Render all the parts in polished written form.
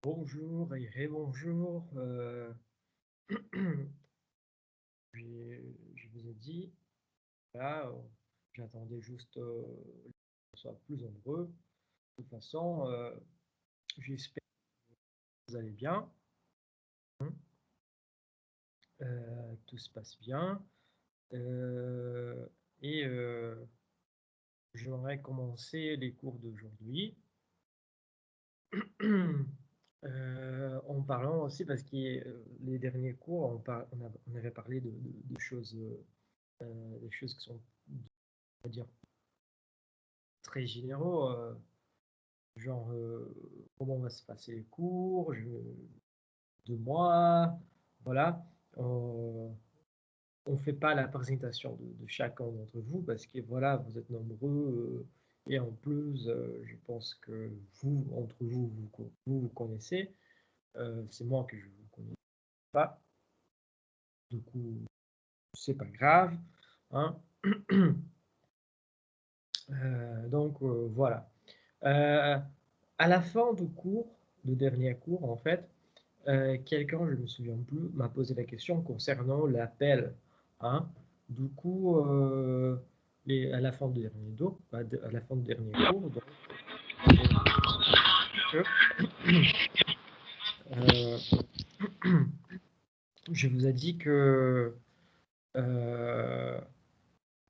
Bonjour et rebonjour. Je vous ai dit, là, j'attendais juste qu'on soit plus nombreux. De toute façon, j'espère que vous allez bien, hein. Tout se passe bien. Euh, et j'aimerais commencer les cours d'aujourd'hui en parlant aussi, parce que les derniers cours, on avait parlé de choses, des choses qui sont, on va dire, très généraux, genre comment va se passer les cours, 2 mois, voilà. Euh, on ne fait pas la présentation de chacun d'entre vous parce que voilà, vous êtes nombreux et en plus, je pense que vous, entre vous, vous connaissez. C'est moi que je ne vous connais pas, du coup, c'est pas grave, hein. Donc voilà. Euh, à la fin du cours, du dernier cours, en fait, quelqu'un, je ne me souviens plus, m'a posé la question concernant l'appel, hein. Du coup, à la fin du dernier cours, à la fin du dernier cours, donc, je, euh, je vous ai dit que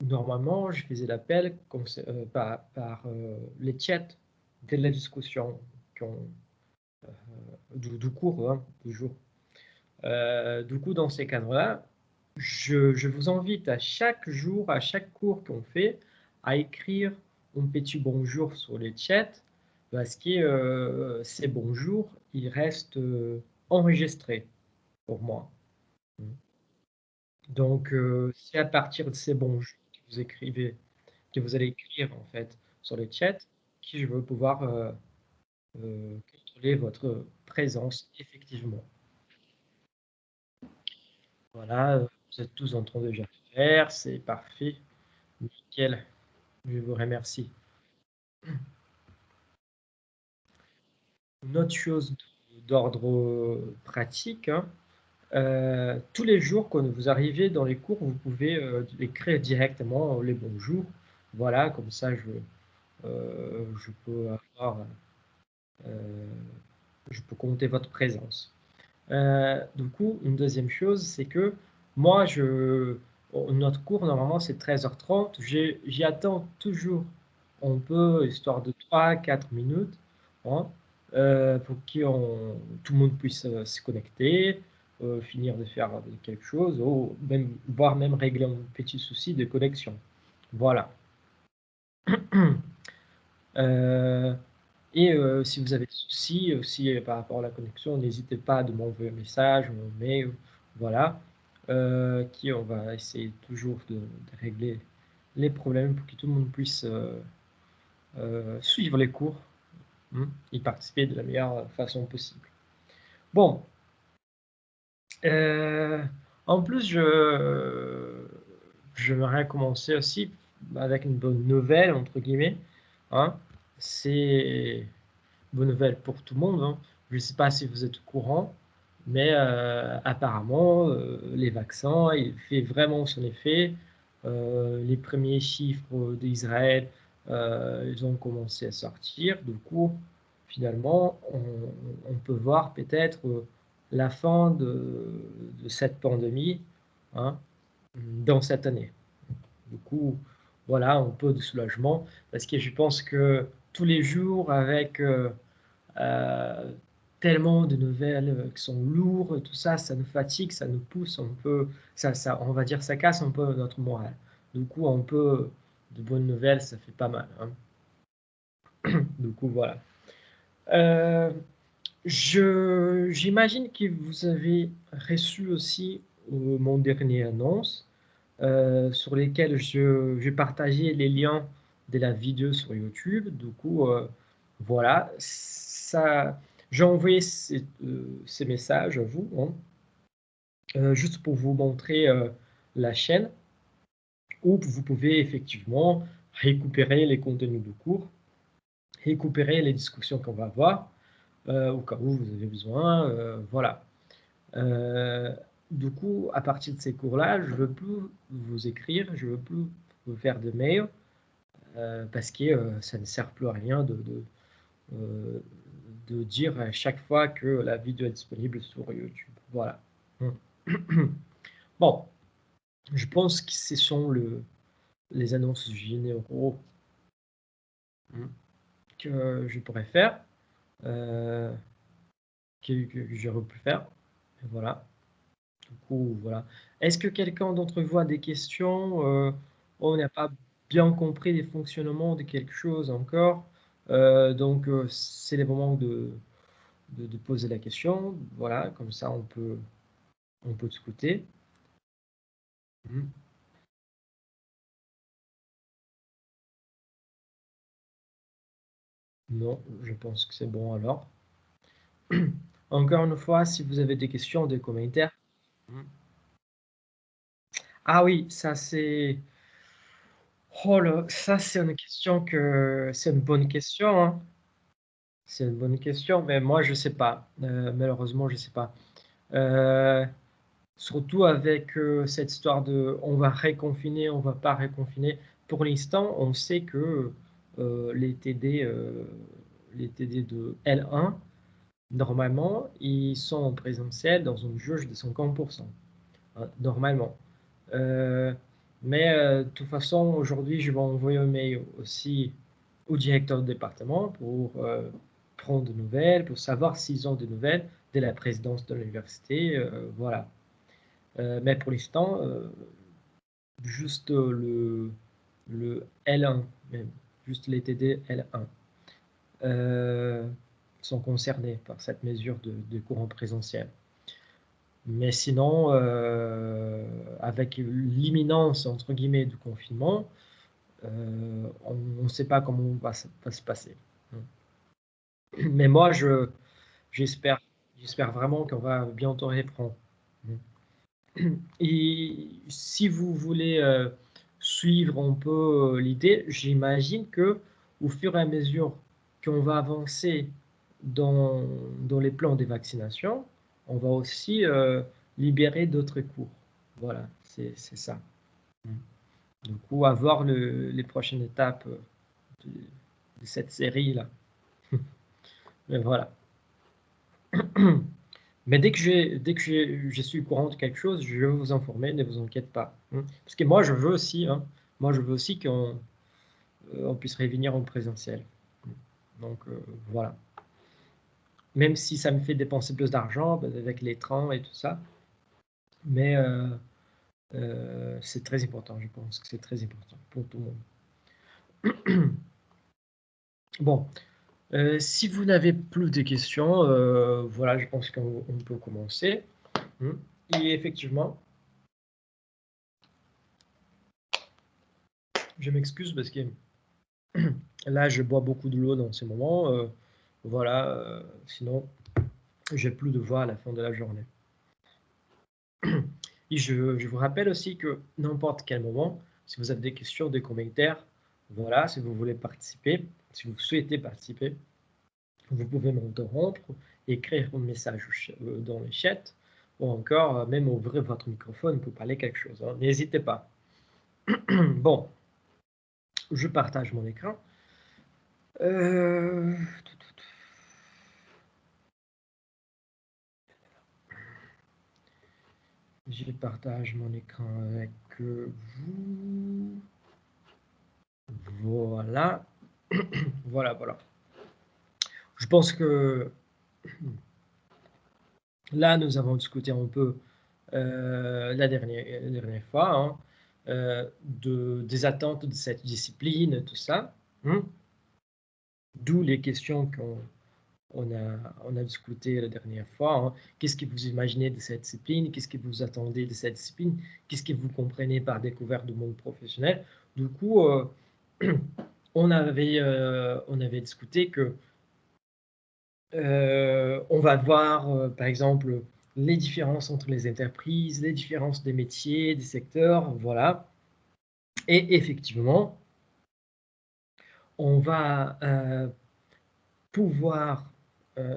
normalement, je faisais l'appel par les chats de la discussion qu'on- du cours, hein, du jour. Du coup, dans ces cadres-là, je vous invite à chaque jour, à chaque cours qu'on fait, à écrire un petit bonjour sur le chat, parce que ces bonjours, ils restent enregistrés pour moi. Donc, c'est à partir de ces bonjours que vous écrivez, que vous allez écrire en fait sur le chat, que je veux pouvoir contrôler votre présence effectivement. Voilà, vous êtes tous en train de déjà faire, c'est parfait, nickel, je vous remercie. Une autre chose d'ordre pratique, hein, tous les jours quand vous arrivez dans les cours, vous pouvez écrire directement les bonjours. Voilà, comme ça je peux avoir, euh, je peux compter votre présence. Du coup, une deuxième chose, c'est que moi, notre cours, normalement, c'est 13h30. J'y attends toujours un peu, histoire de 3 4 minutes, hein, pour que tout le monde puisse se connecter, finir de faire quelque chose, ou même, voire même régler un petit souci de connexion. Voilà. Euh, et si vous avez des soucis aussi par rapport à la connexion, n'hésitez pas à m'envoyer un message ou un mail. Voilà. Qui on va essayer toujours de régler les problèmes pour que tout le monde puisse suivre les cours, hein, y participer de la meilleure façon possible. Bon. Euh, en plus, j'aimerais commencer aussi avec une bonne nouvelle, entre guillemets, hein. C'est bonne nouvelle pour tout le monde, hein. Je ne sais pas si vous êtes au courant, mais apparemment, les vaccins, il fait vraiment son effet. Les premiers chiffres d'Israël, ils ont commencé à sortir. Du coup, finalement, on peut voir peut-être la fin de cette pandémie, hein, dans cette année. Du coup, voilà un peu de soulagement, parce que je pense que tous les jours, avec euh, tellement de nouvelles qui sont lourdes, tout ça, ça nous fatigue, ça nous pousse un peu, on va dire, ça casse un peu notre morale. Du coup, un peu de bonnes nouvelles, ça fait pas mal, hein. Du coup, voilà. Euh, j'imagine que vous avez reçu aussi mon dernier annonce sur lesquelles je partageais les liens de la vidéo sur YouTube. Du coup, voilà, ça, j'ai envoyé ces messages à vous, hein, juste pour vous montrer la chaîne où vous pouvez effectivement récupérer les contenus de cours, récupérer les discussions qu'on va avoir. au cas où vous avez besoin, voilà. Du coup, à partir de ces cours-là, je ne veux plus vous écrire, je ne veux plus vous faire de mails, parce que ça ne sert plus à rien euh, de dire à chaque fois que la vidéo est disponible sur YouTube. Voilà. Bon, je pense que ce sont les annonces généraux que je pourrais faire, euh, que j'aurais pu faire. Et voilà. Du coup, voilà. Est-ce que quelqu'un d'entre vous a des questions? On n'a pas bien compris les fonctionnements de quelque chose encore. Donc, c'est le moment de poser la question. Voilà, comme ça, on peut discuter. Mhm. Non, je pense que c'est bon alors. Encore une fois, si vous avez des questions, des commentaires. Mhm. Ah oui, ça c'est... Oh là, ça c'est une question que... C'est une bonne question, hein. C'est une bonne question, mais moi je sais pas. Malheureusement, je sais pas. Euh, Surtout avec cette histoire de on va réconfiner, on va pas réconfiner. Pour l'instant, on sait que les TD de L1, normalement, ils sont en présentiel dans une jauge de 50%, hein, normalement. Euh, mais de toute façon, aujourd'hui, je vais envoyer un mail aussi au directeur de département pour prendre de nouvelles, pour savoir s'ils ont des nouvelles de la présidence de l'université. Voilà. Mais pour l'instant, juste le L1, même, juste les TD L1, euh, sont concernés par cette mesure de cours en présentiel. Mais sinon, avec l'imminence, entre guillemets, du confinement, on ne sait pas comment va se passer. Mais moi, j'espère, j'espère vraiment qu'on va bientôt reprendre. Et si vous voulez suivre un peu l'idée, j'imagine que au fur et à mesure qu'on va avancer dans les plans des vaccinations, on va aussi libérer d'autres cours. Voilà, c'est ça. Du coup, à voir les prochaines étapes de, de cette série-là. Mais voilà. Mais je suis au courant de quelque chose, je vais vous informer, ne vous inquiétez pas. Parce que moi, je veux aussi, hein, moi, je veux aussi qu'on on puisse revenir en présentiel. Donc, voilà. Même si ça me fait dépenser plus d'argent ben, avec les trains et tout ça. Mais c'est très important, je pense que c'est très important pour tout le monde. Bon, si vous n'avez plus de questions, voilà, je pense qu'on peut commencer. Et effectivement, je m'excuse parce que là, je bois beaucoup de l'eau dans ces moments. Voilà, sinon, j'ai plus de voix à la fin de la journée. Et je vous rappelle aussi que n'importe quel moment, si vous avez des questions, des commentaires, voilà, si vous voulez participer, si vous souhaitez participer, vous pouvez m'interrompre, écrire un message dans le chat, ou encore même ouvrir votre microphone pour parler quelque chose, hein. N'hésitez pas. Bon, je partage mon écran. Euh, Je partage mon écran avec vous. Voilà. Voilà, voilà. Je pense que là, nous avons discuté un peu la dernière fois hein, des attentes de cette discipline, tout ça. D'où les questions on a discuté la dernière fois. Hein. Qu'est-ce que vous imaginez de cette discipline? Qu'est-ce que vous attendez de cette discipline? Qu'est-ce que vous comprenez par découverte du monde professionnel? Du coup, on avait discuté que on va voir, par exemple, les différences entre les entreprises, les différences des métiers, des secteurs, voilà. Et effectivement, on va pouvoir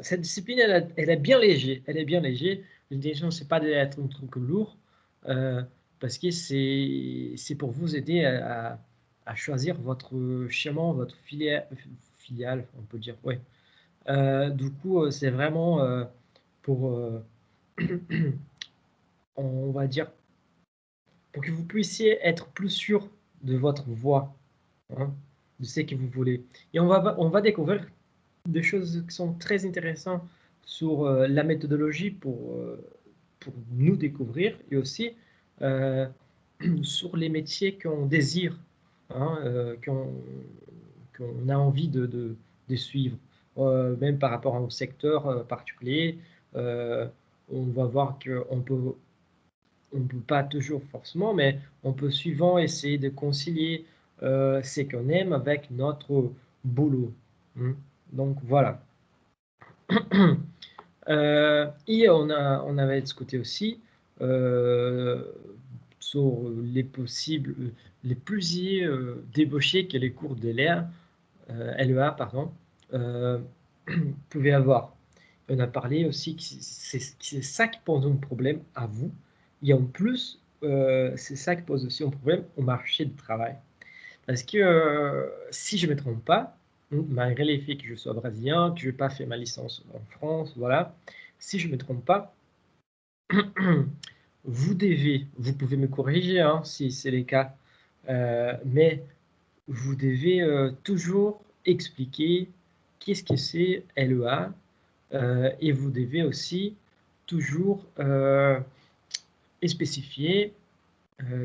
cette discipline, elle est bien léger. Elle est bien léger. L'intention, c'est pas d'être un truc lourd, parce que c'est pour vous aider à choisir votre chemin, votre filiale, on peut dire. Ouais. Du coup, c'est vraiment pour, on va dire, pour que vous puissiez être plus sûr de votre voix, hein, de ce que vous voulez. Et on va découvrir des choses qui sont très intéressantes sur la méthodologie pour nous découvrir et aussi euh, sur les métiers qu'on désire, hein, qu'on a envie de suivre, même par rapport au secteur particulier. On va voir on peut pas toujours forcément, mais on peut souvent essayer de concilier ce qu'on aime avec notre boulot, hein. Donc voilà. Et on avait discuté aussi euh, sur les possibles, les plusieurs débauchés que les cours de LEA, pardon, euh, pouvaient avoir. On a parlé aussi que c'est ça qui pose un problème à vous. Et en plus, c'est ça qui pose aussi un problème au marché du travail. Parce que si je ne me trompe pas, malgré les faits que je sois brésilien, que je n'ai pas fait ma licence en France, voilà, si je ne me trompe pas, vous pouvez me corriger hein, si c'est le cas, mais vous devez toujours expliquer qu'est-ce que c'est LEA et vous devez aussi toujours spécifier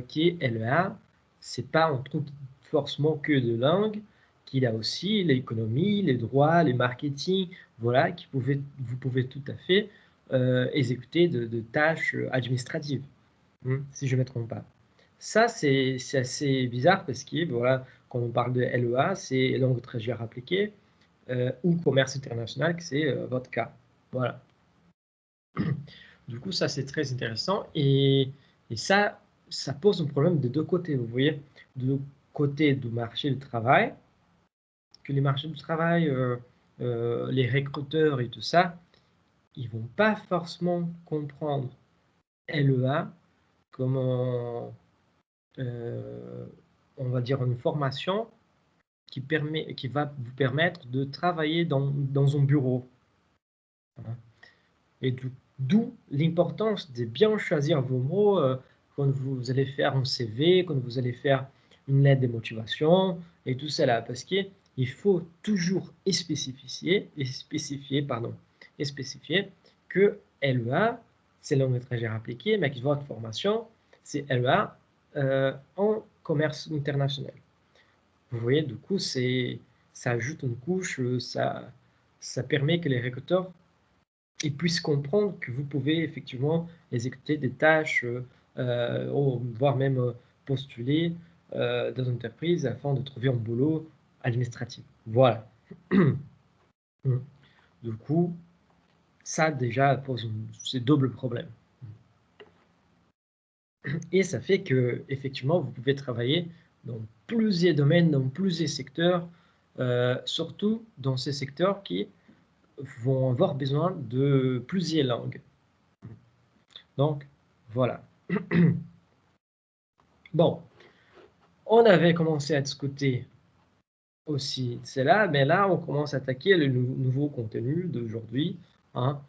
qui est LEA, c'est pas un truc forcément que de langue, qu'il a aussi l'économie, les droits, les marketing, voilà, vous pouvez tout à fait exécuter de tâches administratives, si je ne me trompe pas. Ça, c'est assez bizarre parce que, voilà, quand on parle de LEA, c'est langue étrangère appliquée ou commerce international, que c'est votre cas. Voilà. Du coup, ça, c'est très intéressant. Et ça pose un problème de deux côtés, vous voyez. De côté du marché du travail, que les marchés du travail, les recruteurs et tout ça, ils vont pas forcément comprendre LEA comme on va dire une formation qui va vous permettre de travailler dans un bureau, hein. Et d'où l'importance de bien choisir vos mots quand vous allez faire un CV, quand vous allez faire une lettre de motivation et tout cela. Parce qu'il faut toujours spécifier que LEA, c'est langue étrangère appliquée, mais que votre formation, c'est LEA en commerce international. Vous voyez, du coup, ça ajoute une couche, ça permet que les recruteurs et puissent comprendre que vous pouvez effectivement exécuter des tâches, voire même postuler dans une entreprise afin de trouver un boulot administratif. Voilà. Du coup, ça déjà pose ce double problème. Et ça fait que effectivement, vous pouvez travailler dans plusieurs domaines, dans plusieurs secteurs, surtout dans ces secteurs qui vont avoir besoin de plusieurs langues. Donc, voilà. Bon, on avait commencé à discuter aussi cela, mais là, on commence à attaquer le nouveau contenu d'aujourd'hui, hein,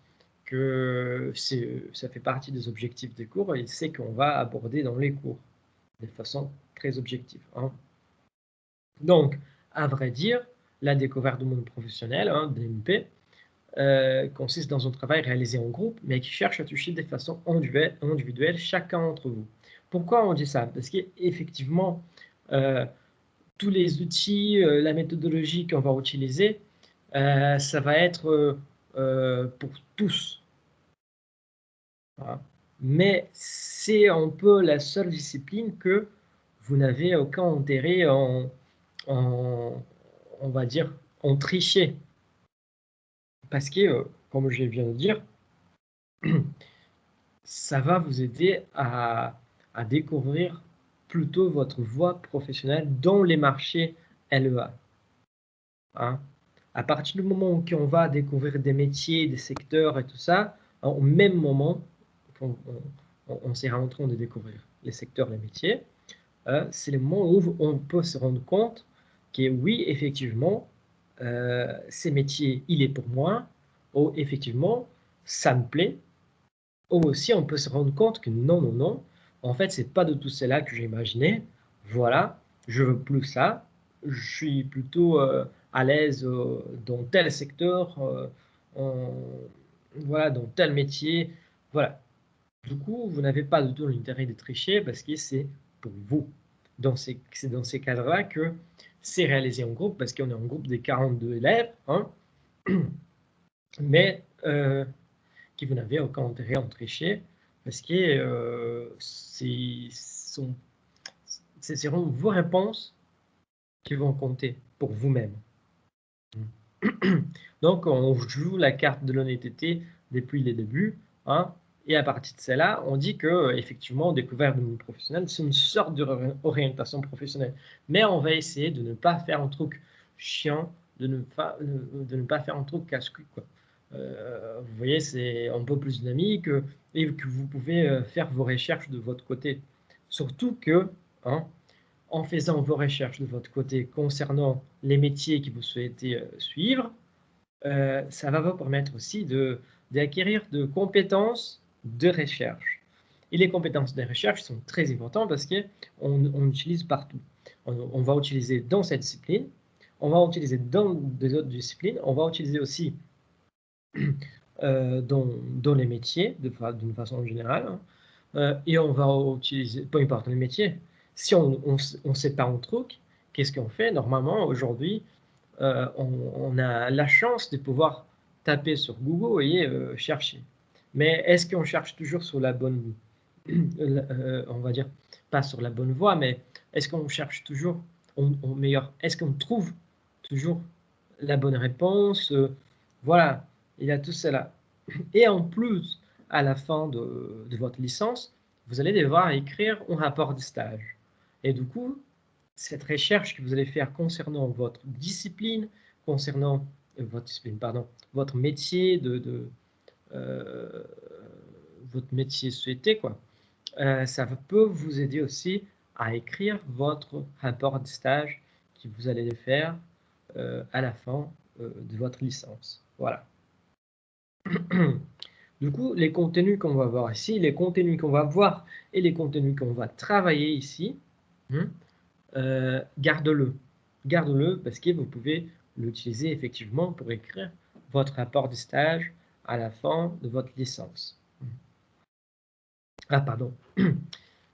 que ça fait partie des objectifs des cours et c'est qu'on va aborder dans les cours de façon très objective, hein. Donc, à vrai dire, la découverte du monde professionnel, hein, DMP, consiste dans un travail réalisé en groupe, mais qui cherche à toucher de façon individuelle chacun d'entre vous. Pourquoi on dit ça? Parce qu'effectivement, tous les outils, la méthodologie qu'on va utiliser, ça va être pour tous, hein. Mais c'est un peu la seule discipline que vous n'avez aucun intérêt en, on va dire, en tricher. Parce que, comme je viens de dire, ça va vous aider à découvrir plutôt votre voie professionnelle dans les marchés LEA, hein. À partir du moment où on va découvrir des métiers, des secteurs et tout ça, au même moment on s'est en train de découvrir les secteurs, les métiers, c'est le moment où on peut se rendre compte que oui, effectivement, ces métiers, il est pour moi, ou effectivement, ça me plaît, ou aussi on peut se rendre compte que non, non, non, en fait, c'est pas du tout cela que j'ai imaginé, voilà, je veux plus ça, je suis plutôt à l'aise dans tel secteur, voilà, dans tel métier, voilà. Du coup, vous n'avez pas du tout l'intérêt de tricher parce que c'est pour vous. C'est dans ces cadres-là que c'est réalisé en groupe parce qu'on est en groupe de 42 élèves, hein, mais que vous n'avez aucun intérêt à en tricher parce que ce seront vos réponses qui vont compter pour vous-même. Donc, on joue la carte de l'honnêteté depuis les débuts, hein, et à partir de cela, on dit que effectivement, découverte du monde professionnel, c'est une sorte d'orientation professionnelle. Mais on va essayer de ne pas faire un truc chiant, de ne pas faire un truc casse-cul, quoi. Vous voyez, c'est un peu plus dynamique et que vous pouvez faire vos recherches de votre côté. Surtout que, hein, en faisant vos recherches de votre côté concernant les métiers que vous souhaitez suivre, ça va vous permettre aussi d'acquérir de compétences de recherche. Et les compétences de recherche sont très importantes parce qu'on utilise partout. On va utiliser dans cette discipline, on va utiliser dans des autres disciplines, on va utiliser aussi dans les métiers d'une façon générale, hein. Et on va utiliser, peu importe les métiers, si on sait pas un truc, qu'est-ce qu'on fait? Normalement, aujourd'hui, on a la chance de pouvoir taper sur Google et chercher. Mais est-ce qu'on cherche toujours sur la bonne, on va dire, pas sur la bonne voie, mais est-ce qu'on cherche toujours, meilleur, est-ce qu'on trouve toujours la bonne réponse? Voilà, il y a tout cela. Et en plus, à la fin de votre licence, vous allez devoir écrire un rapport de stage. Et du coup, cette recherche que vous allez faire concernant votre discipline, concernant votre discipline, pardon, votre métier euh, votre métier souhaité, quoi. Ça peut vous aider aussi à écrire votre rapport de stage que vous allez faire à la fin de votre licence. Voilà. Du coup, les contenus qu'on va voir ici, les contenus qu'on va voir et les contenus qu'on va travailler ici, garde-le. Garde-le parce que vous pouvez l'utiliser effectivement pour écrire votre rapport de stage à la fin de votre licence. Ah, pardon.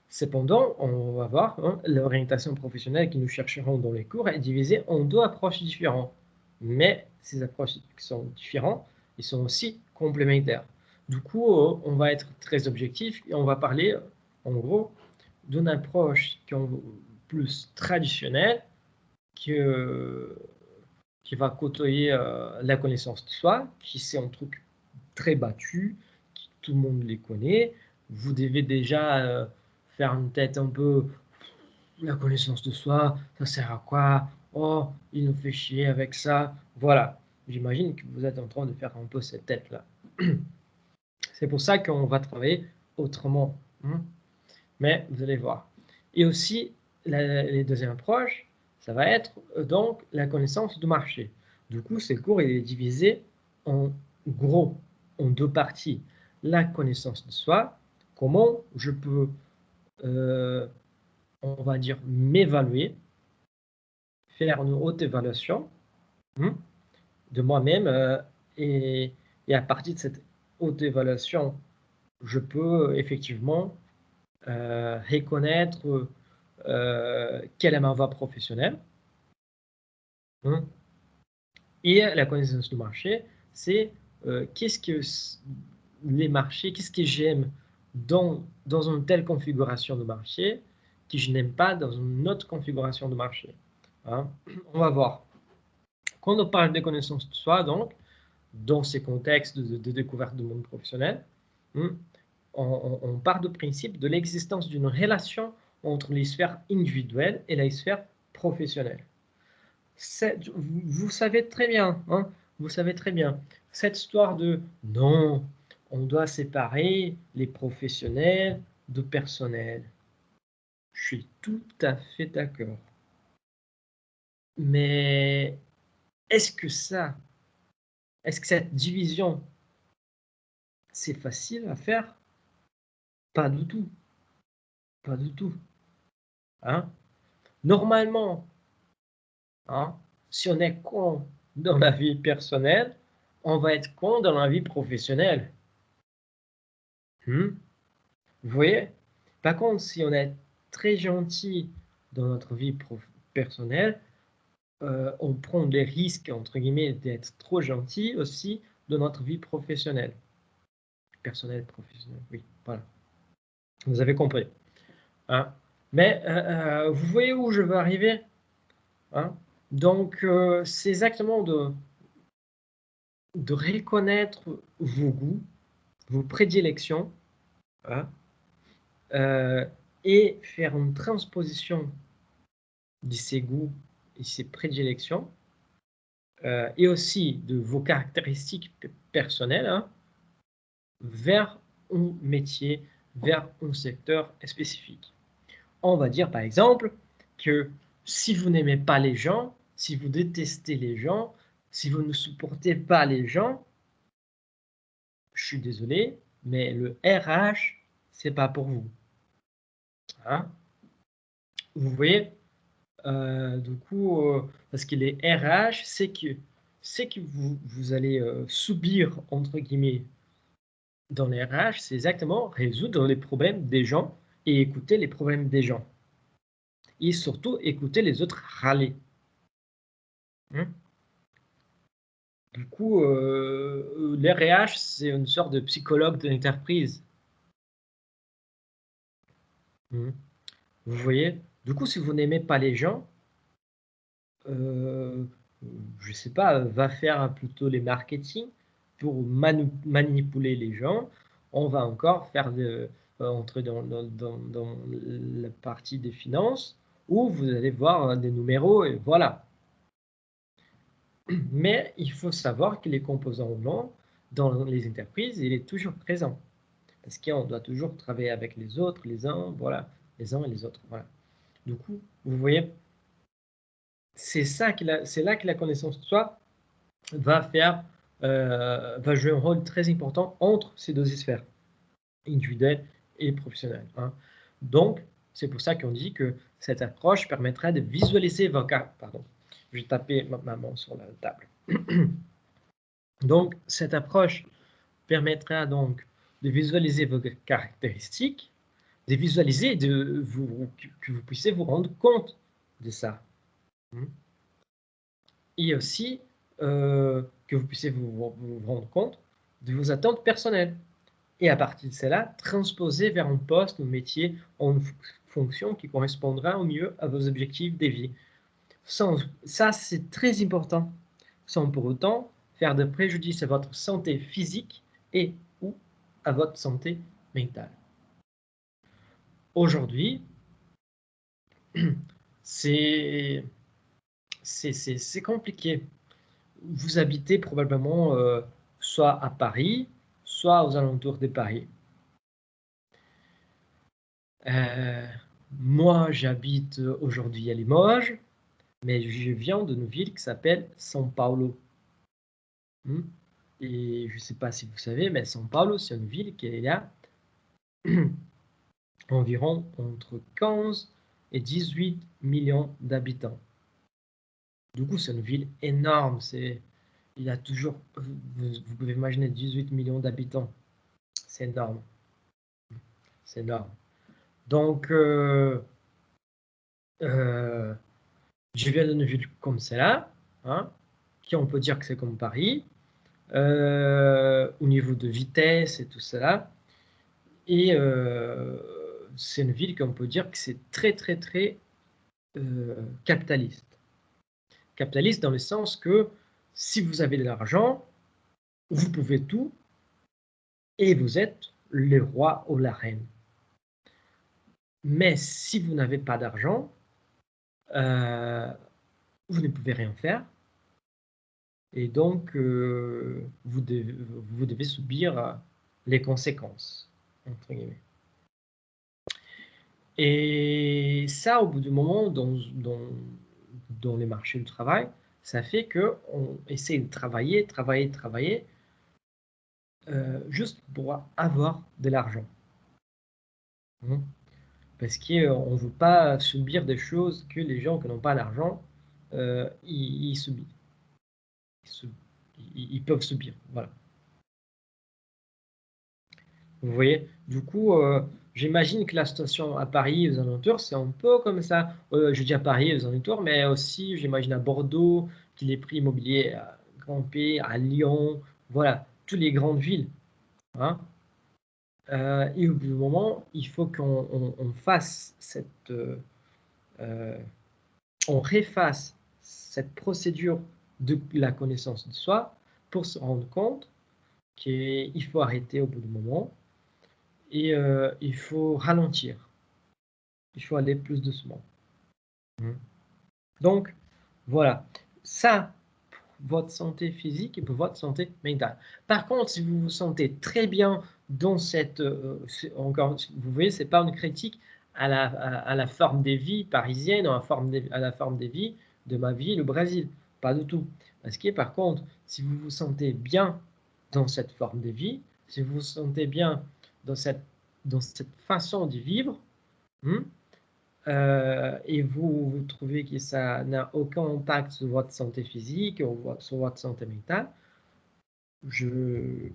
Cependant, on va voir, hein, l'orientation professionnelle que nous chercherons dans les cours est divisée en deux approches différentes. Mais ces approches qui sont différentes, ils sont aussi complémentaires. Du coup, on va être très objectif et on va parler, en gros, d'une approche qui est plus traditionnelle, qui va côtoyer la connaissance de soi, qui c'est un truc très battu, qui, tout le monde les connaît. Vous devez déjà faire une tête un peu, la connaissance de soi, ça sert à quoi? Oh, il nous fait chier avec ça. Voilà, j'imagine que vous êtes en train de faire un peu cette tête-là. C'est pour ça qu'on va travailler autrement, hein. Mais vous allez voir. Et aussi, les deuxièmes approches, ça va être donc la connaissance du marché. Du coup, ce cours est divisé en gros, en deux parties. La connaissance de soi, comment je peux, on va dire, m'évaluer, faire une haute évaluation de moi-même et à partir de cette haute évaluation, je peux effectivement reconnaître quelle est ma voie professionnelle. Et la connaissance du marché, c'est qu'est-ce que les marchés, qu'est-ce que j'aime dans une telle configuration de marché que je n'aime pas dans une autre configuration de marché. Hein. On va voir. Quand on parle de connaissance de soi, donc, dans ces contextes de découverte du monde professionnel, on part du principe de l'existence d'une relation entre les sphères individuelles et les sphères professionnelles. vous savez très bien, hein, vous savez très bien, cette histoire de non, on doit séparer les professionnels de personnel. Je suis tout à fait d'accord. Mais est-ce que cette division, c'est facile à faire? Pas du tout, pas du tout. Hein? Normalement, hein, si on est con dans la vie personnelle, on va être con dans la vie professionnelle. Hmm? Vous voyez? Par contre, si on est très gentil dans notre vie personnelle, on prend les risques, entre guillemets, d'être trop gentil aussi dans notre vie professionnelle. Personnelle, professionnelle, oui, voilà. Vous avez compris. Hein? Mais vous voyez où je veux arriver? Hein? Donc, c'est exactement de reconnaître vos goûts, vos prédilections, hein, et faire une transposition de ces goûts et ces prédilections, et aussi de vos caractéristiques personnelles, hein, vers un métier, vers un secteur spécifique. On va dire par exemple que si vous n'aimez pas les gens, si vous détestez les gens, si vous ne supportez pas les gens, je suis désolé, mais le RH, c'est pas pour vous. Hein? Vous voyez, du coup, parce que les RH, c'est que vous allez subir, entre guillemets, dans les RH, c'est exactement résoudre les problèmes des gens et écouter les problèmes des gens. Et surtout, écouter les autres râler. Hein? Du coup, l'RH, c'est une sorte de psychologue de l'entreprise. Vous voyez? Du coup, si vous n'aimez pas les gens, euh, je ne sais pas, va faire plutôt les marketing pour manipuler les gens. On va encore faire entrer dans la partie des finances où vous allez voir des numéros et voilà. Mais il faut savoir que les composants humains dans les entreprises, il est toujours présent. Parce qu'on doit toujours travailler avec les autres, les uns, voilà, les uns et les autres, voilà. Du coup, vous voyez, c'est là que la connaissance de soi va jouer un rôle très important entre ces deux sphères, individuelle et professionnelle. Hein. Donc, c'est pour ça qu'on dit que cette approche permettra de visualiser vos cas. Pardon, je vais taper ma main sur la table. Donc, cette approche permettra donc de visualiser vos caractéristiques, de visualiser, que vous puissiez vous rendre compte de ça. Et aussi que vous puissiez vous rendre compte de vos attentes personnelles. Et à partir de cela, transposer vers un poste, un métier, en fonction qui correspondra au mieux à vos objectifs de vie. Ça, c'est très important, sans pour autant faire de préjudice à votre santé physique et ou à votre santé mentale. Aujourd'hui, c'est compliqué. Vous habitez probablement soit à Paris, soit aux alentours de Paris. Euh, Moi, j'habite aujourd'hui à Limoges, mais je viens d'une ville qui s'appelle São Paulo. Et je ne sais pas si vous savez, mais São Paulo, c'est une ville qui est là environ entre 15 et 18 millions d'habitants. Du coup, c'est une ville énorme. Il y a toujours, vous pouvez imaginer 18 millions d'habitants. C'est énorme. C'est énorme. Donc, je viens d'une ville comme celle-là, hein, qui on peut dire que c'est comme Paris, au niveau de vitesse et tout cela. Et c'est une ville qu'on peut dire que c'est très, très, très capitaliste. Capitaliste dans le sens que si vous avez de l'argent, vous pouvez tout et vous êtes le roi ou la reine. Mais si vous n'avez pas d'argent, vous ne pouvez rien faire. Et donc, vous devez subir les conséquences, entre guillemets. Et ça, au bout du moment, dans les marchés du travail, ça fait qu'on essaie de travailler, juste pour avoir de l'argent. Parce qu'on ne veut pas subir des choses que les gens qui n'ont pas l'argent, ils subissent. Ils peuvent subir, voilà. Vous voyez? Du coup, j'imagine que la situation à Paris, aux alentours, c'est un peu comme ça. Je dis à Paris, aux alentours, mais aussi, j'imagine à Bordeaux, que les prix immobiliers à grimper, à Lyon, voilà, toutes les grandes villes. Hein. Et au bout du moment, il faut qu'on fasse on refasse cette procédure de la connaissance de soi pour se rendre compte qu'il faut arrêter au bout du moment et il faut ralentir. Il faut aller plus doucement. Donc, voilà. Ça, pour votre santé physique et pour votre santé mentale. Par contre, si vous vous sentez très bien dans cette... encore, vous voyez, ce n'est pas une critique à la forme des vies parisiennes ou à la forme des vies de ma vie, le Brésil. Pas du tout. Parce que par contre, si vous vous sentez bien dans cette forme de vie, si vous vous sentez bien dans cette façon de vivre, et vous trouvez que ça n'a aucun impact sur votre santé physique ou sur votre santé mentale, je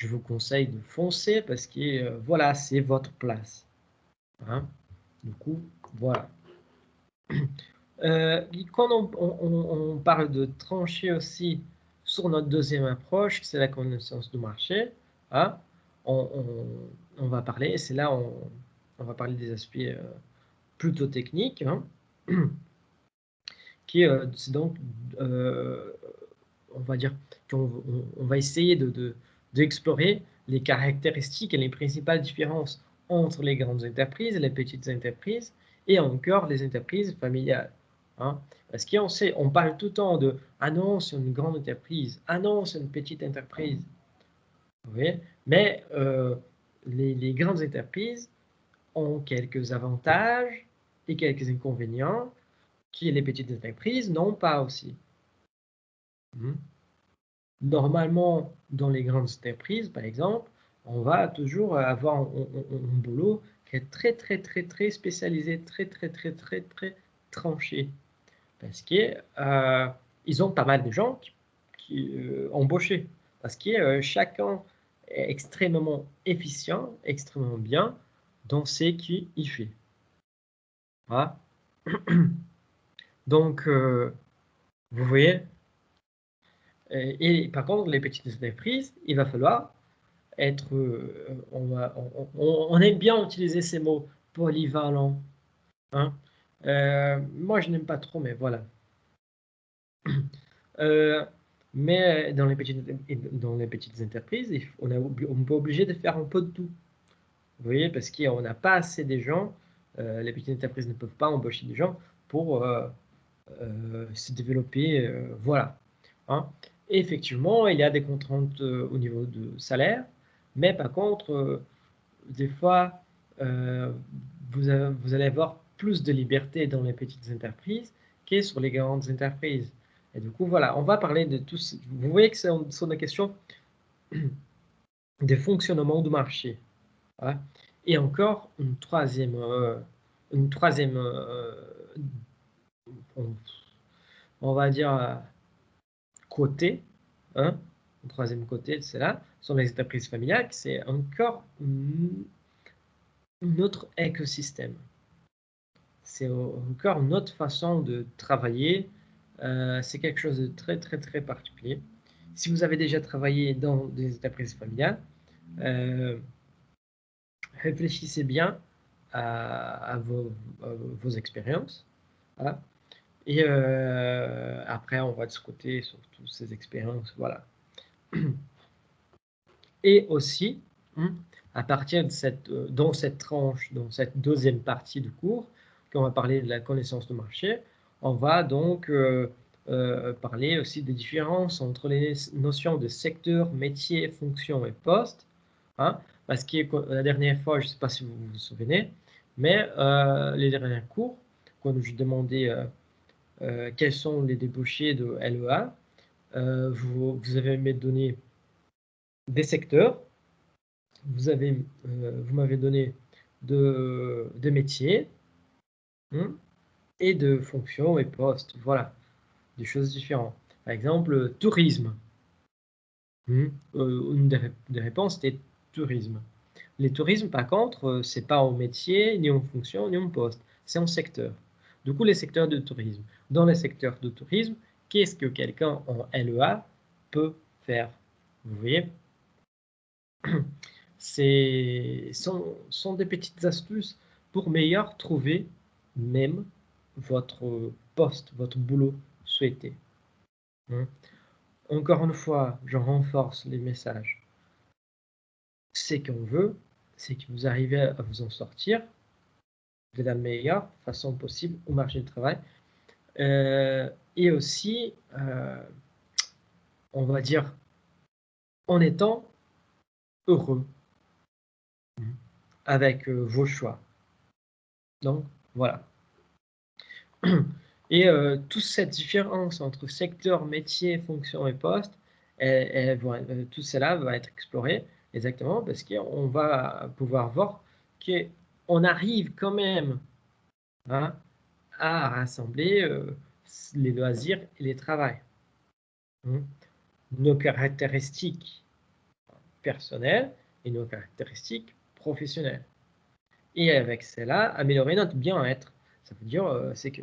vous conseille de foncer parce que voilà, c'est votre place. Hein. Du coup, voilà. Quand on parle de trancher aussi sur notre deuxième approche, c'est la connaissance du marché, hein, on va parler, c'est là on va parler des aspects plutôt techniques, hein, qui c'est donc, on va dire qu'on va essayer d'explorer les caractéristiques et les principales différences entre les grandes entreprises, les petites entreprises et encore les entreprises familiales. Hein. Parce qu'on sait, on parle tout le temps de « Ah non, c'est une grande entreprise. Ah non, c'est une petite entreprise. » Vous voyez? Mais les grandes entreprises ont quelques avantages et quelques inconvénients que les petites entreprises n'ont pas aussi. Normalement, dans les grandes entreprises, par exemple, on va toujours avoir un boulot qui est très spécialisé, très tranché. Parce qu'ils ont pas mal de gens qui embauchés. Parce que chacun est extrêmement efficient, extrêmement bien dans ce qu'il fait. Voilà. Donc, vous voyez, et par contre, les petites entreprises, il va falloir être, on aime bien utiliser ces mots polyvalents. Hein. Moi, je n'aime pas trop, mais voilà. Mais dans les petites entreprises, on est obligé de faire un peu de tout. Vous voyez, parce qu'on n'a pas assez de gens, les petites entreprises ne peuvent pas embaucher des gens pour se développer, voilà. Hein. Et effectivement, il y a des contraintes au niveau de salaire, mais par contre, des fois, vous allez avoir plus de liberté dans les petites entreprises que sur les grandes entreprises. Et du coup, voilà, on va parler de tout. Vous voyez que ce sont des questions de fonctionnement du marché. Hein. Et encore une troisième on va dire, côté, hein, un troisième côté de cela, sont les entreprises familiales, c'est encore un autre écosystème. C'est encore une autre façon de travailler. C'est quelque chose de très particulier. Si vous avez déjà travaillé dans des entreprises familiales, réfléchissez bien à vos expériences. Voilà. Et après, on va discuter sur toutes ces expériences. Voilà. Et aussi, à partir de dans cette tranche, dans cette deuxième partie du cours, quand on va parler de la connaissance du marché, on va donc parler aussi des différences entre les notions de secteur, métier, fonction et poste. Hein, parce que la dernière fois, je ne sais pas si vous vous souvenez, mais les derniers cours, quand je demandais quels sont les débouchés de LEA, vous avez donné des secteurs, vous m'avez donné de métiers, hein, et de fonctions et postes. Voilà, des choses différentes. Par exemple, tourisme. Une des réponses était tourisme. Les tourismes, par contre, c'est pas en métier, ni en fonction, ni en poste. C'est en secteur. Du coup, les secteurs de tourisme. Dans les secteurs de tourisme, qu'est-ce que quelqu'un en LEA peut faire? Vous voyez? Sont des petites astuces pour meilleur trouver même votre poste, votre boulot souhaité. Encore une fois, je renforce les messages. Ce qu'on veut, c'est que vous arrivez à vous en sortir de la meilleure façon possible au marché du travail. Et aussi, on va dire, en étant heureux avec vos choix. Donc, voilà. Et toute cette différence entre secteur, métier, fonction et poste, tout cela va être exploré exactement parce qu'on va pouvoir voir qu'on arrive quand même, hein, à rassembler les loisirs et les travails. Nos caractéristiques personnelles et nos caractéristiques professionnelles. Et avec cela, améliorer notre bien-être. Ça veut dire, c'est que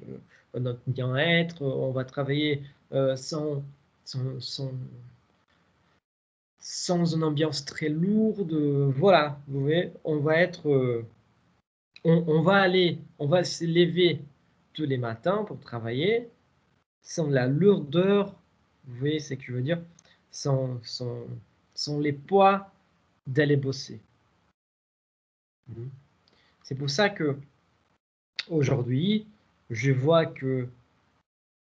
notre bien-être, on va travailler sans une ambiance très lourde. Voilà, vous voyez, on va être, on va se lever tous les matins pour travailler sans la lourdeur, vous voyez ce que je veux dire, sans les poids d'aller bosser. C'est pour ça que aujourd'hui, je vois que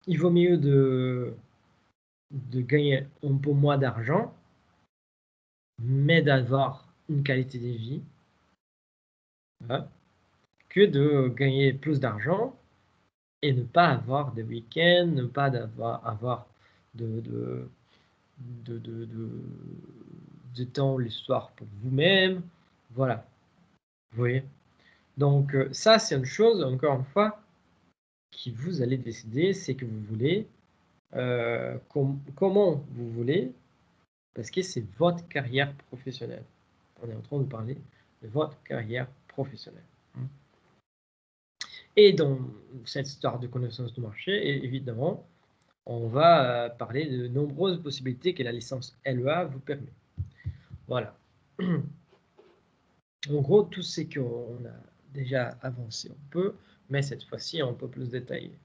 il vaut mieux de gagner un peu moins d'argent, mais d'avoir une qualité de vie, hein, que de gagner plus d'argent et ne pas avoir de week-end, ne pas avoir de, de, de temps le soir pour vous-même. Voilà, vous voyez. Donc ça, c'est une chose, encore une fois, qui vous allez décider, c'est que vous voulez, comment vous voulez, parce que c'est votre carrière professionnelle. On est en train de parler de votre carrière professionnelle. Et dans cette histoire de connaissance du marché, évidemment, on va parler de nombreuses possibilités que la licence LEA vous permet. Voilà. En gros, tout ce qu'on a déjà avancé un peu, mais cette fois-ci un peu plus détaillé.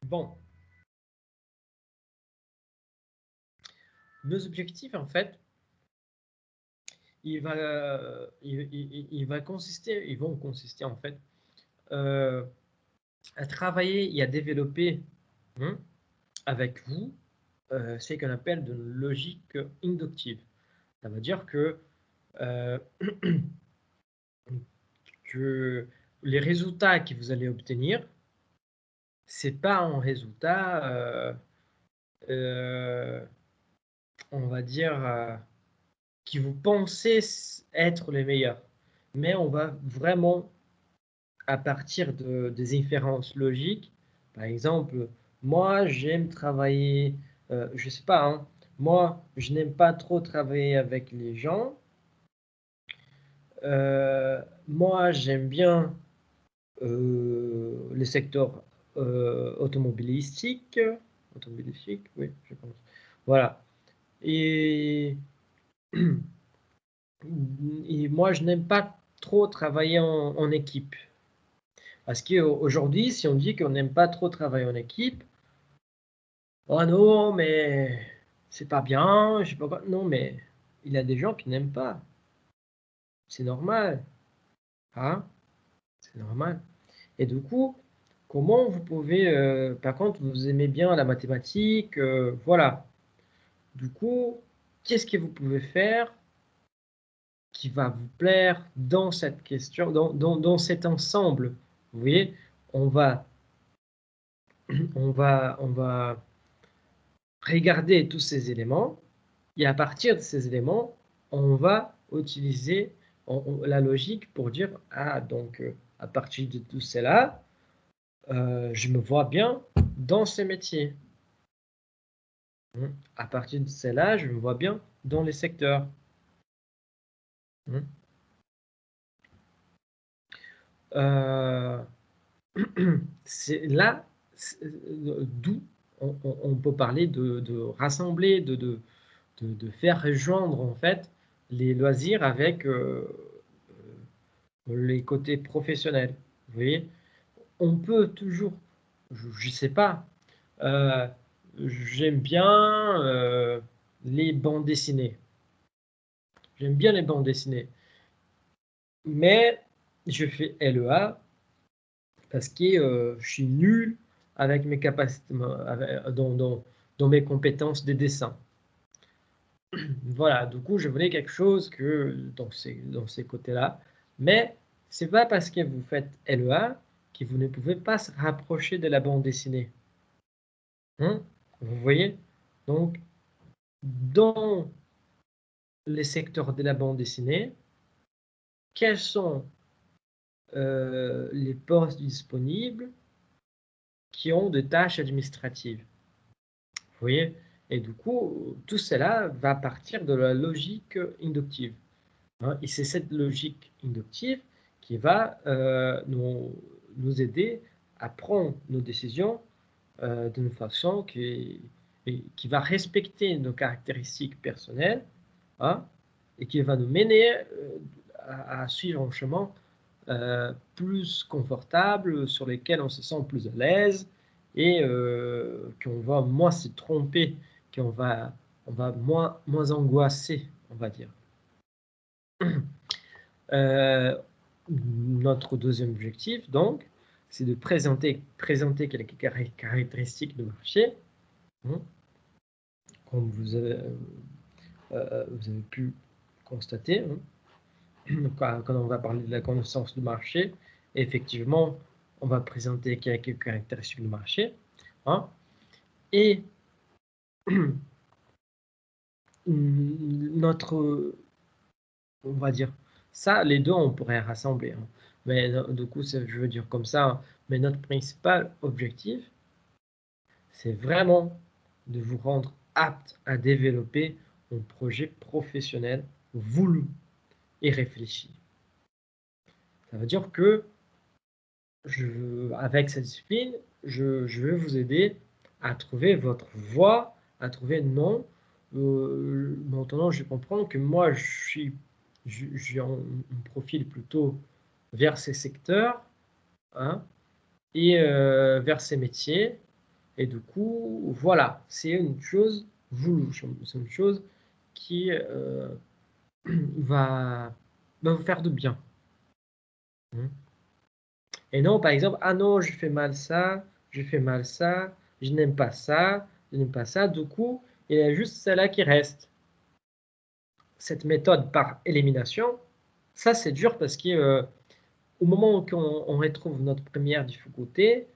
Bon. Nos objectifs, en fait, ils vont consister en fait à travailler et à développer, hein, avec vous ce qu'on appelle de logique inductive. Ça veut dire euh, que les résultats que vous allez obtenir, c'est pas un résultat, on va dire, qui vous pensez être les meilleurs, mais on va vraiment à partir des inférences logiques. Par exemple, moi, j'aime travailler, je sais pas, hein, moi, je n'aime pas trop travailler avec les gens. Moi, j'aime bien le secteur automobilistique, oui, je pense. Voilà. Et, et moi, je n'aime pas trop travailler en équipe. Parce qu'aujourd'hui, si on dit qu'on n'aime pas trop travailler en équipe, oh non, mais c'est pas bien, je sais pas quoi. Non, mais il y a des gens qui n'aiment pas. C'est normal, hein? C'est normal. Et du coup, comment vous pouvez, par contre, vous aimez bien la mathématique, voilà. Du coup, qu'est-ce que vous pouvez faire qui va vous plaire dans cette question, dans cet ensemble? Vous voyez, on va, on va regarder tous ces éléments et à partir de ces éléments, on va utiliser la logique pour dire, ah, donc, à partir de tout cela, je me vois bien dans ces métiers. À partir de cela, je me vois bien dans les secteurs. Euh, c'est là d'où on peut parler de rassembler, de faire rejoindre en fait les loisirs avec les côtés professionnels. Vous voyez, on peut toujours, je ne sais pas, euh, j'aime bien les bandes dessinées. J'aime bien les bandes dessinées. Mais je fais LEA parce que je suis nul avec mes capacités, dans mes compétences de dessin. Voilà, du coup, je voulais quelque chose que dans ces côtés-là. Mais c'est pas parce que vous faites LEA que vous ne pouvez pas se rapprocher de la bande dessinée. Hein? Vous voyez? Donc, dans les secteurs de la bande dessinée, quels sont les postes disponibles qui ont des tâches administratives? Vous voyez? Et du coup, tout cela va partir de la logique inductive. Hein, et c'est cette logique inductive qui va nous aider à prendre nos décisions d'une façon qui va respecter nos caractéristiques personnelles, hein, et qui va nous mener à suivre un chemin plus confortable, sur lesquels on se sent plus à l'aise et qu'on va moins se tromper, on va moins angoisser, on va dire. Notre deuxième objectif, donc, c'est de présenter quelques caractéristiques de marché, hein, comme vous avez pu constater, hein. Quand on va parler de la connaissance du marché, effectivement, on va présenter quelques caractéristiques du marché, hein, et notre, on va dire, ça, les deux, on pourrait rassembler, hein. Mais du coup, je veux dire comme ça, hein. Mais notre principal objectif, c'est vraiment de vous rendre apte à développer un projet professionnel voulu et réfléchi. Ça veut dire que avec cette discipline, je vais vous aider à trouver votre voie, à trouver non. Maintenant, je comprends que moi, j'ai un profil plutôt vers ces secteurs, hein, et vers ces métiers. Et du coup, voilà, c'est une chose voulue, c'est une chose qui va vous faire de bien, hein. Et non, par exemple, ah non, je fais mal ça, je fais mal ça, je n'aime pas ça, je n'aime pas ça. Du coup, il y a juste celle-là qui reste. Cette méthode par élimination, ça c'est dur parce que au moment où on retrouve notre première difficulté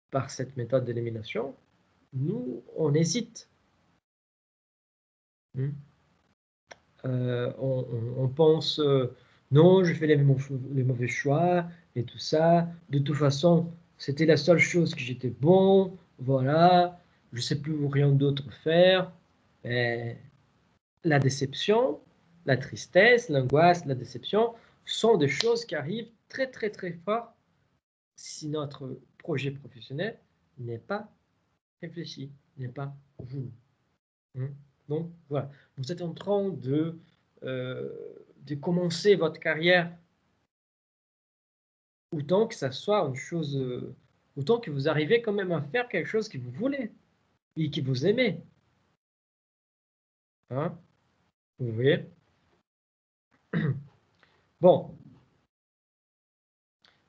par cette méthode d'élimination, nous, on hésite. Hmm. On pense, non, je fais les mauvais choix et tout ça. De toute façon, c'était la seule chose que j'étais bon. Voilà, je ne sais plus rien d'autre faire. Et la déception, la tristesse, l'angoisse, la déception sont des choses qui arrivent très, très, très fort si notre projet professionnel n'est pas réfléchi, n'est pas voulu. Hein. Donc, voilà, vous êtes en train euh, de commencer votre carrière, autant que ça soit une chose, autant que vous arrivez quand même à faire quelque chose que vous voulez et que vous aimez. Hein, vous voyez? Bon,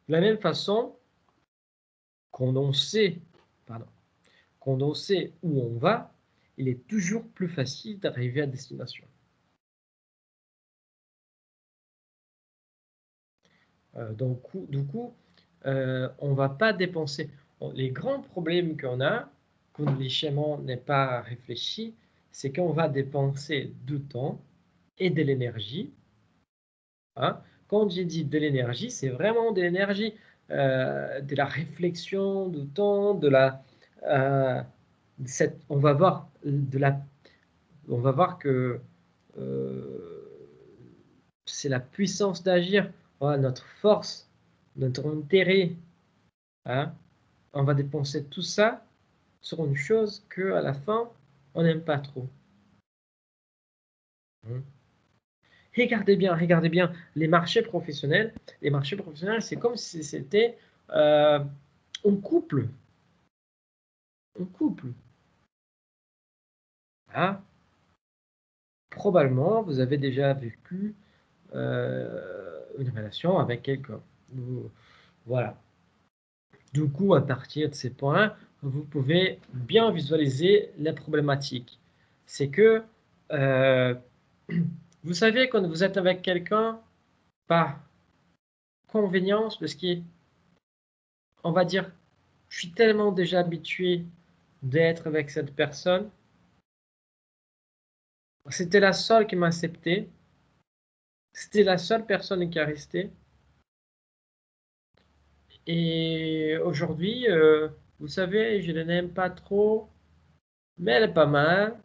de la même façon, quand on sait, pardon, quand on sait où on va, il est toujours plus facile d'arriver à destination. Du coup, on ne va pas dépenser. Les grands problèmes qu'on a, quand les schémas n'est pas réfléchi, c'est qu'on va dépenser du temps et de l'énergie. Hein. Quand j'ai dit de l'énergie, c'est vraiment de l'énergie, de la réflexion, du temps, euh, on va voir on va voir que euh, c'est la puissance d'agir, voilà, notre force, notre intérêt. Hein. On va dépenser tout ça sur une chose que à la fin on n'aime pas trop. Hein. Regardez bien, les marchés professionnels. Les marchés professionnels, c'est comme si c'était euh, un couple. Un couple. Hein. Probablement, vous avez déjà vécu une relation avec quelqu'un. Voilà. Du coup, à partir de ces points, vous pouvez bien visualiser les problématiques. C'est que, euh, vous savez, quand vous êtes avec quelqu'un, par convenience, parce qu'on va dire, je suis tellement déjà habitué d'être avec cette personne, c'était la seule qui m'a accepté, c'était la seule personne qui a resté, et aujourd'hui, vous savez, je ne l'aime pas trop, mais elle est pas mal,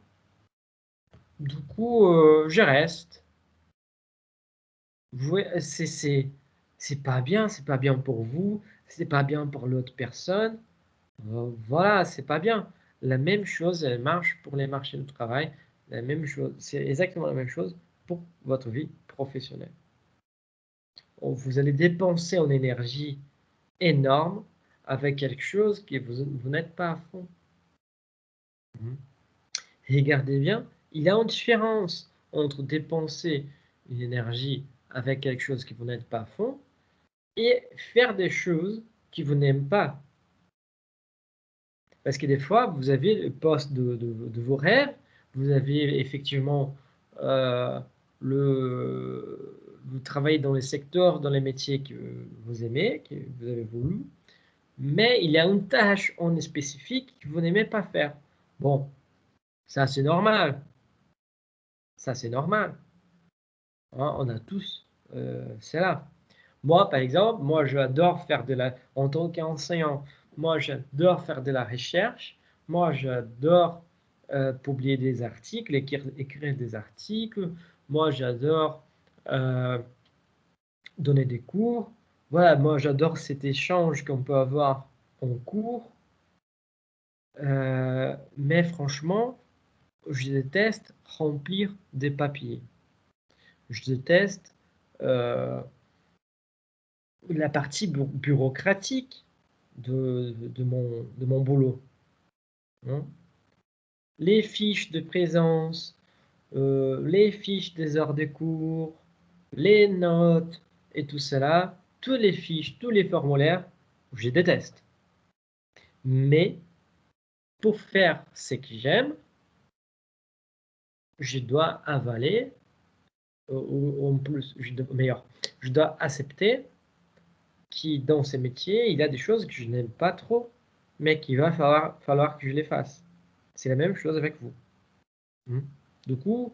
du coup, je reste. Vous voyez, c'est pas bien pour vous, c'est pas bien pour l'autre personne. Voilà, c'est pas bien. La même chose, elle marche pour les marchés du travail. La même chose, c'est exactement la même chose pour votre vie professionnelle. Vous allez dépenser en énergie énorme avec quelque chose que vous n'êtes pas à fond. Mhm. Regardez bien, il y a une différence entre dépenser une énergie avec quelque chose que vous n'êtes pas à fond et faire des choses que vous n'aimez pas. Parce que des fois, vous avez le poste de vos rêves, vous avez effectivement euh, vous travaillez dans les secteurs, dans les métiers que vous aimez, que vous avez voulu, mais il y a une tâche en spécifique que vous n'aimez pas faire. Bon, ça c'est normal, ça c'est normal. Hein, on a tous cela. Moi, par exemple, moi, j'adore faire en tant qu'enseignant, moi, j'adore faire de la recherche. Moi, j'adore publier des articles, écrire des articles. Moi, j'adore euh, donner des cours. Voilà, moi, j'adore cet échange qu'on peut avoir en cours. Mais franchement, je déteste remplir des papiers. Je déteste euh, la partie bureaucratique de mon boulot. Hein. Les fiches de présence, les fiches des heures de cours, les notes et tout cela, toutes les fiches, tous les formulaires, je déteste. Mais pour faire ce que j'aime, je dois avaler, ou en plus, meilleur, je dois accepter que dans ces métiers, il y a des choses que je n'aime pas trop, mais qu'il va falloir que je les fasse. C'est la même chose avec vous. Hmm. Du coup,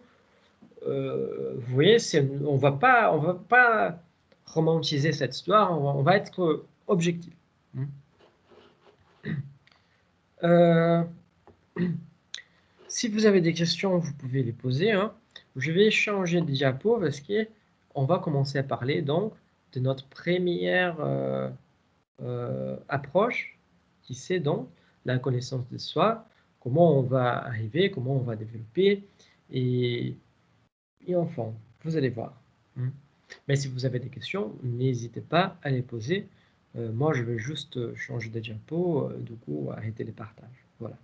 vous voyez, on va pas romantiser cette histoire, on va être objectif. Hmm. Euh, Si vous avez des questions, vous pouvez les poser. Hein. Je vais changer de diapo parce qu'on va commencer à parler donc de notre première approche, qui c'est donc la connaissance de soi, comment on va arriver, comment on va développer, et, et enfin, vous allez voir. Hmm. Mais si vous avez des questions, n'hésitez pas à les poser. Moi, je vais juste changer de diapo, du coup, arrêter les partages. Voilà.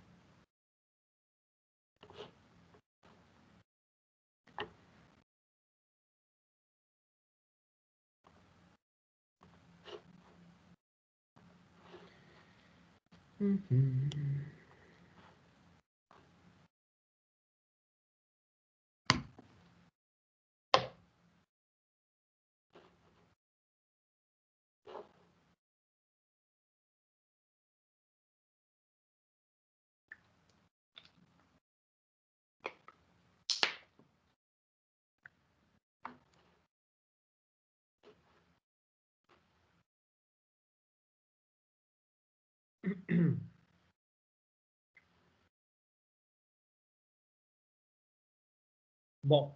Bon,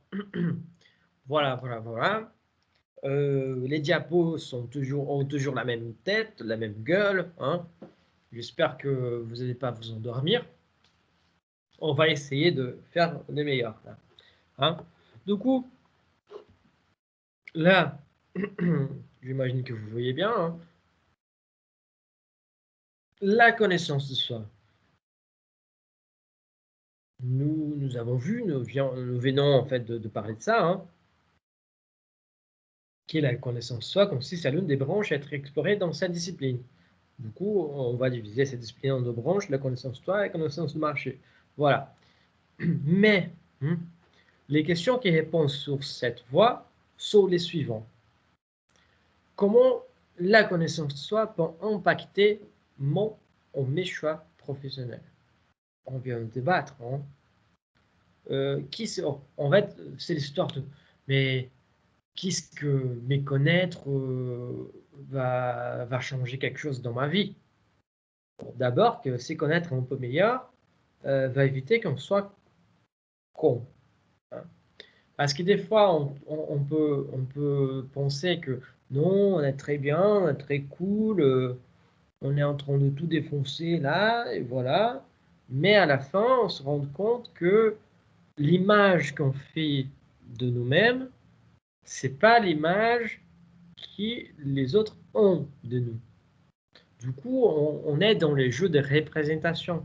voilà. Les diapos ont toujours la même tête, la même gueule, hein. J'espère que vous n'allez pas vous endormir. On va essayer de faire des meilleurs, là, hein. Du coup, là, j'imagine que vous voyez bien, hein, la connaissance de soi. Nous avons vu, nous venons en fait de parler de ça, hein, qui est la connaissance de soi consiste à l'une des branches à être explorée dans sa discipline. Du coup, on va diviser cette discipline en deux branches, la connaissance de soi et la connaissance du marché. Voilà. Mais les questions qui répondent sur cette voie sont les suivantes. Comment la connaissance de soi peut impacter mon ou mes choix professionnels? On vient de débattre. Hein. En fait, c'est l'histoire de mais qu'est-ce que méconnaître va changer quelque chose dans ma vie? D'abord, que c'est connaître un peu meilleur va éviter qu'on soit con. Hein. Parce que des fois, on peut penser que non, on est très bien, on est très cool, on est en train de tout défoncer là, et voilà. Mais à la fin, on se rend compte que l'image qu'on fait de nous-mêmes, c'est pas l'image que les autres ont de nous. Du coup, on est dans les jeux de représentation.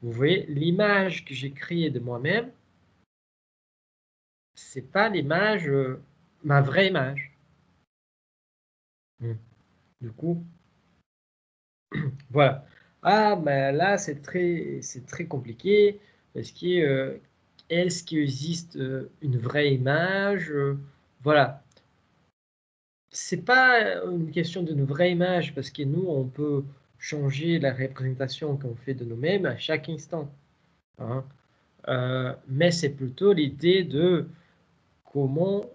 Vous voyez, l'image que j'ai créée de moi-même, c'est pas l'image, ma vraie image. Du coup, voilà. Ah, mais là, c'est très compliqué parce que est-ce qu'il existe une vraie image? Voilà. C'est pas une question d'une vraie image parce que nous, on peut changer la représentation qu'on fait de nous-mêmes à chaque instant. Hein. Mais c'est plutôt l'idée de comment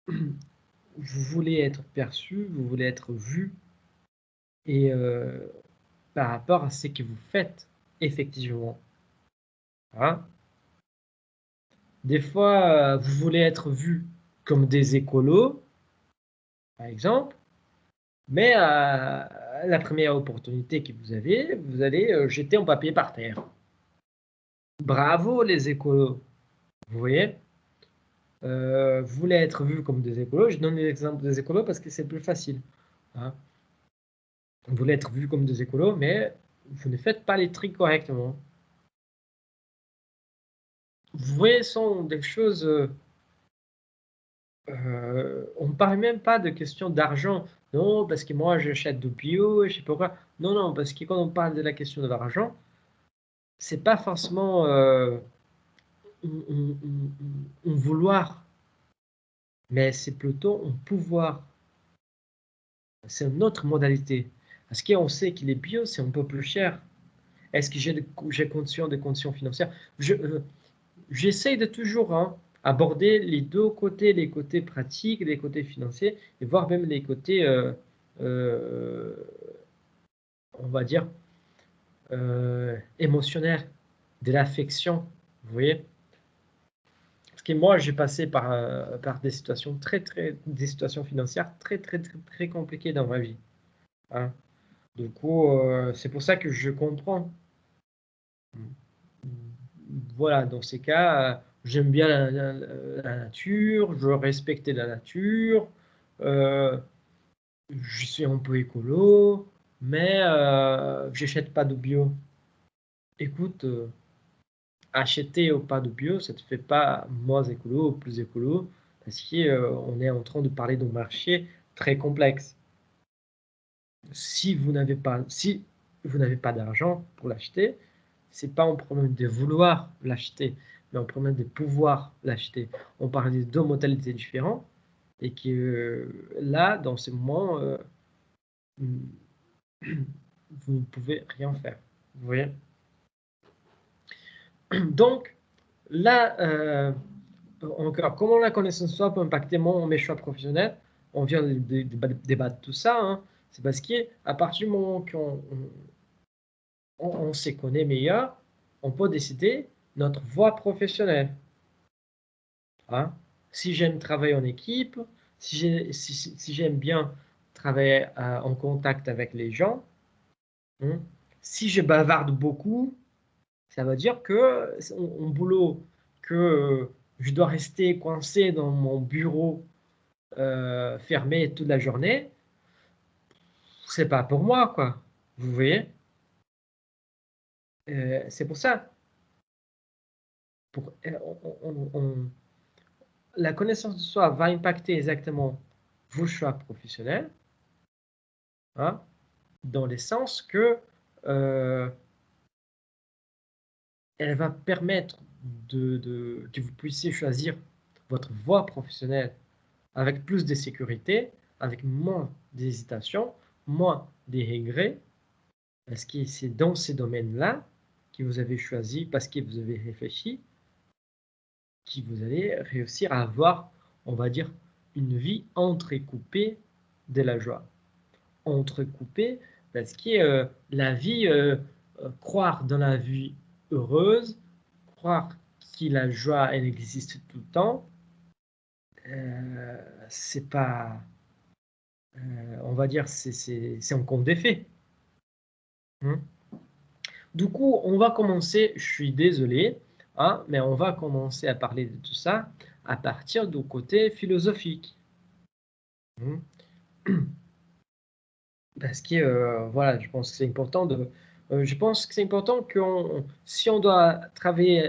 vous voulez être perçu, vous voulez être vu et par rapport à ce que vous faites effectivement. Hein. Des fois, vous voulez être vu comme des écolos, par exemple, mais à la première opportunité que vous allez jeter un papier par terre. Bravo les écolos, vous voyez? Vous voulez être vu comme des écolos, je donne l'exemple des écolos parce que c'est plus facile. Hein. Vous voulez être vu comme des écolos, mais vous ne faites pas les trucs correctement. Vous voyez, ce sont des choses... on ne parle même pas de question d'argent. Non, parce que moi, j'achète du bio, je sais pas quoi. Non, non, parce que quand on parle de la question de l'argent, c'est pas forcément un vouloir, mais c'est plutôt un pouvoir. C'est une autre modalité. Parce qu'on sait que les bio, c'est un peu plus cher. Est-ce que j'ai conscience des conditions financières? J'essaye de toujours aborder les deux côtés, les côtés pratiques, les côtés financiers, et voire même les côtés, euh, on va dire, émotionnels, de l'affection. Vous voyez? Parce que moi, j'ai passé par des situations des situations financières très compliquées dans ma vie. Hein. Du coup, c'est pour ça que je comprends. Voilà, dans ces cas, j'aime bien la nature, je respecte la nature, euh, je suis un peu écolo, mais j'achète pas de bio. Écoute, acheter ou pas de bio, ça ne te fait pas moins écolo ou plus écolo, parce qu'on est en train de parler d'un marché très complexe. Si vous n'avez pas, si vous n'avez pas d'argent pour l'acheter, c'est pas un problème de vouloir l'acheter, mais un problème de pouvoir l'acheter. On parle de deux modalités différentes et que là, dans ce moment, vous ne pouvez rien faire. Vous voyez? Donc, là, encore, comment la connaissance de soi peut impacter mes choix professionnels? On vient de débattre tout ça. Hein. C'est parce qu'à partir du moment qu'on se connaît meilleur, on peut décider notre voie professionnelle. Hein. Si j'aime travailler en équipe, si j'aime bien travailler en contact avec les gens, hein, si je bavarde beaucoup, ça veut dire que mon boulot, que je dois rester coincé dans mon bureau fermé toute la journée, c'est pas pour moi, quoi. Vous voyez? C'est pour ça. La connaissance de soi va impacter exactement vos choix professionnels, hein, dans le sens que elle va permettre que vous puissiez choisir votre voie professionnelle avec plus de sécurité, avec moins d'hésitation, moins de regrets, parce que c'est dans ces domaines-là que vous avez choisi, parce que vous avez réfléchi, que vous allez réussir à avoir, on va dire, une vie entrecoupée de la joie. Entrecoupée, parce que la vie, croire dans la vie heureuse, croire que la joie, elle existe tout le temps, c'est pas, on va dire, c'est un conte de fées. Hein. Du coup, on va commencer, je suis désolé, hein, mais on va commencer à parler de tout ça à partir du côté philosophique. Hein. Parce que, voilà, je pense que c'est important je pense que c'est important que si on doit travailler,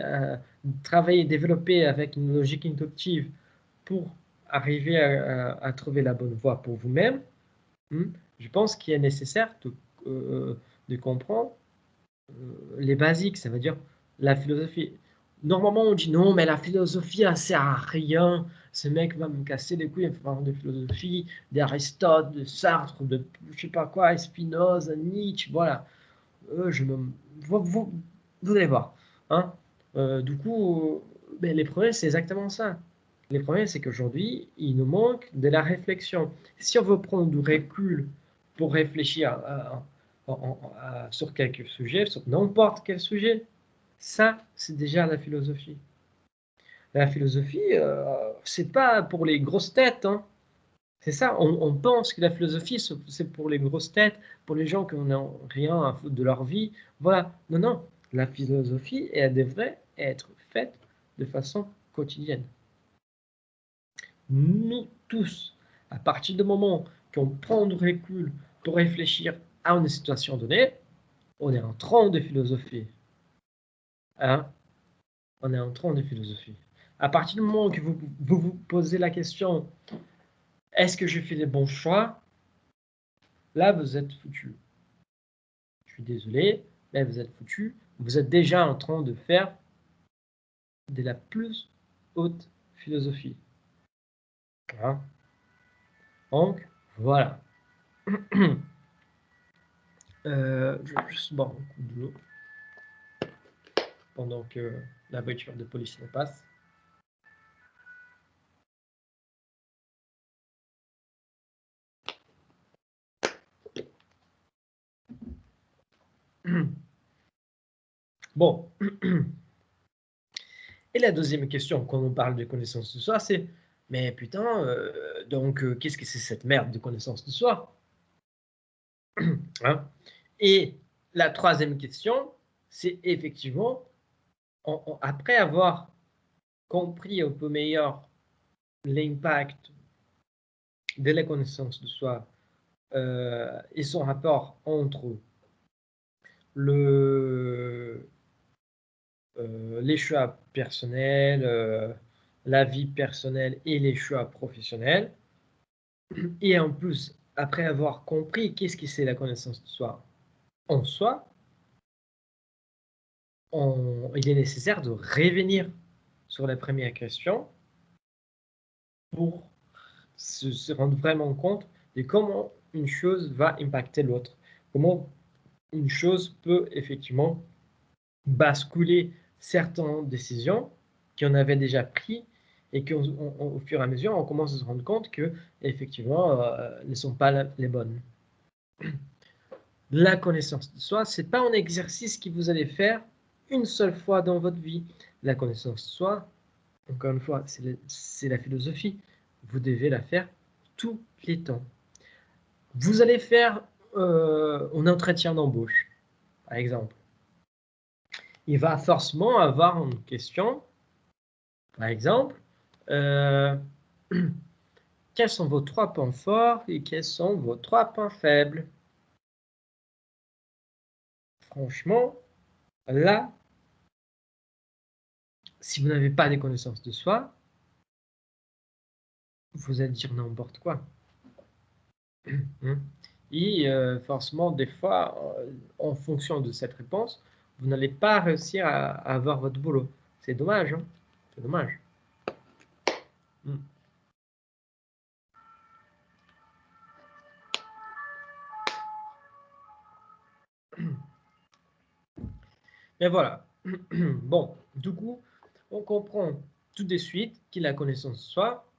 développer avec une logique inductive pour arriver à trouver la bonne voie pour vous-même, je pense qu'il est nécessaire de comprendre les basiques, ça veut dire la philosophie. Normalement, on dit non, mais la philosophie, elle sert à rien. Ce mec va me casser les couilles en parlant de philosophie, d'Aristote, de Sartre, de je sais pas quoi, Spinoza, Nietzsche, voilà. Vous allez voir. Hein. Du coup, ben, les problèmes, c'est exactement ça. Les problèmes, c'est qu'aujourd'hui, il nous manque de la réflexion. Si on veut prendre du recul pour réfléchir sur quelques sujets, sur n'importe quel sujet, ça, c'est déjà la philosophie. La philosophie, c'est pas pour les grosses têtes. Hein. C'est ça, on pense que la philosophie, c'est pour les grosses têtes, pour les gens qui n'ont rien à foutre de leur vie. Voilà. Non, non. La philosophie, elle devrait être faite de façon quotidienne. Nous tous, à partir du moment qu'on prend du recul pour réfléchir à une situation donnée, on est en train de philosopher. Hein? On est en train de philosophie. À partir du moment que vous posez la question, est-ce que je fais les bons choix? Là, vous êtes foutu. Je suis désolé, mais vous êtes foutu. Vous êtes déjà en train de faire de la plus haute philosophie. Hein? Donc, voilà. Je vais juste boire un coup de l'eau pendant que la voiture de police me passe. Bon. Et la deuxième question, quand on parle de connaissance de soi, c'est mais putain, donc qu'est-ce que c'est cette merde de connaissance de soi? Hein? Et la troisième question, c'est effectivement, après avoir compris un peu meilleur l'impact de la connaissance de soi et son rapport entre le, les choix personnels, la vie personnelle et les choix professionnels. Et en plus, après avoir compris qu'est-ce que c'est la connaissance de soi, en soi, il est nécessaire de revenir sur la première question pour se rendre vraiment compte de comment une chose va impacter l'autre. Comment une chose peut effectivement basculer certaines décisions qu'on avait déjà prises et qu'au fur et à mesure, on commence à se rendre compte que effectivement ne sont pas les bonnes. La connaissance de soi, c'est pas un exercice que vous allez faire une seule fois dans votre vie. La connaissance de soi, encore une fois, c'est la philosophie. Vous devez la faire tous les temps. Vous allez faire un entretien d'embauche, par exemple. Il va forcément avoir une question, par exemple, euh, quels sont vos 3 points forts et quels sont vos 3 points faibles? Franchement, là, si vous n'avez pas de connaissances de soi, vous allez dire n'importe quoi. Et forcément, des fois, en fonction de cette réponse, vous n'allez pas réussir à avoir votre boulot. C'est dommage, hein? C'est dommage. Mais voilà. Bon, du coup, on comprend tout de suite que la connaissance de soi,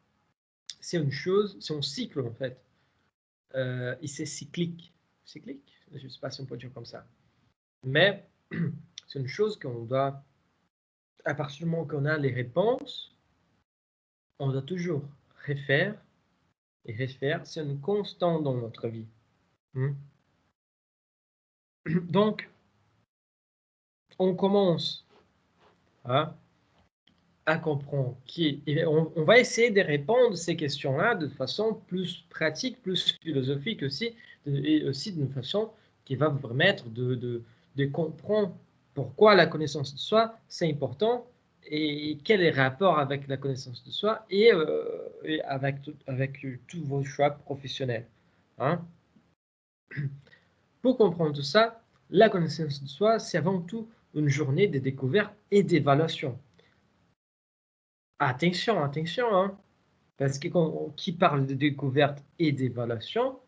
c'est une chose, c'est un cycle en fait. Et c'est cyclique. Cyclique? Je ne sais pas si on peut dire comme ça. Mais c'est une chose qu'on doit, à partir du moment qu'on a les réponses, on doit toujours refaire et refaire. C'est une constante dans notre vie. Donc, on commence hein, à comprendre on va essayer de répondre à ces questions-là de façon plus pratique, plus philosophique aussi, et aussi d'une façon qui va vous permettre de comprendre pourquoi la connaissance de soi, c'est important et quel est le rapport avec la connaissance de soi et avec tous vos choix professionnels. Hein. Pour comprendre tout ça, la connaissance de soi, c'est avant tout une journée de découverte et d'évaluation. Attention, attention, hein, parce que qui parle de découverte et d'évaluation,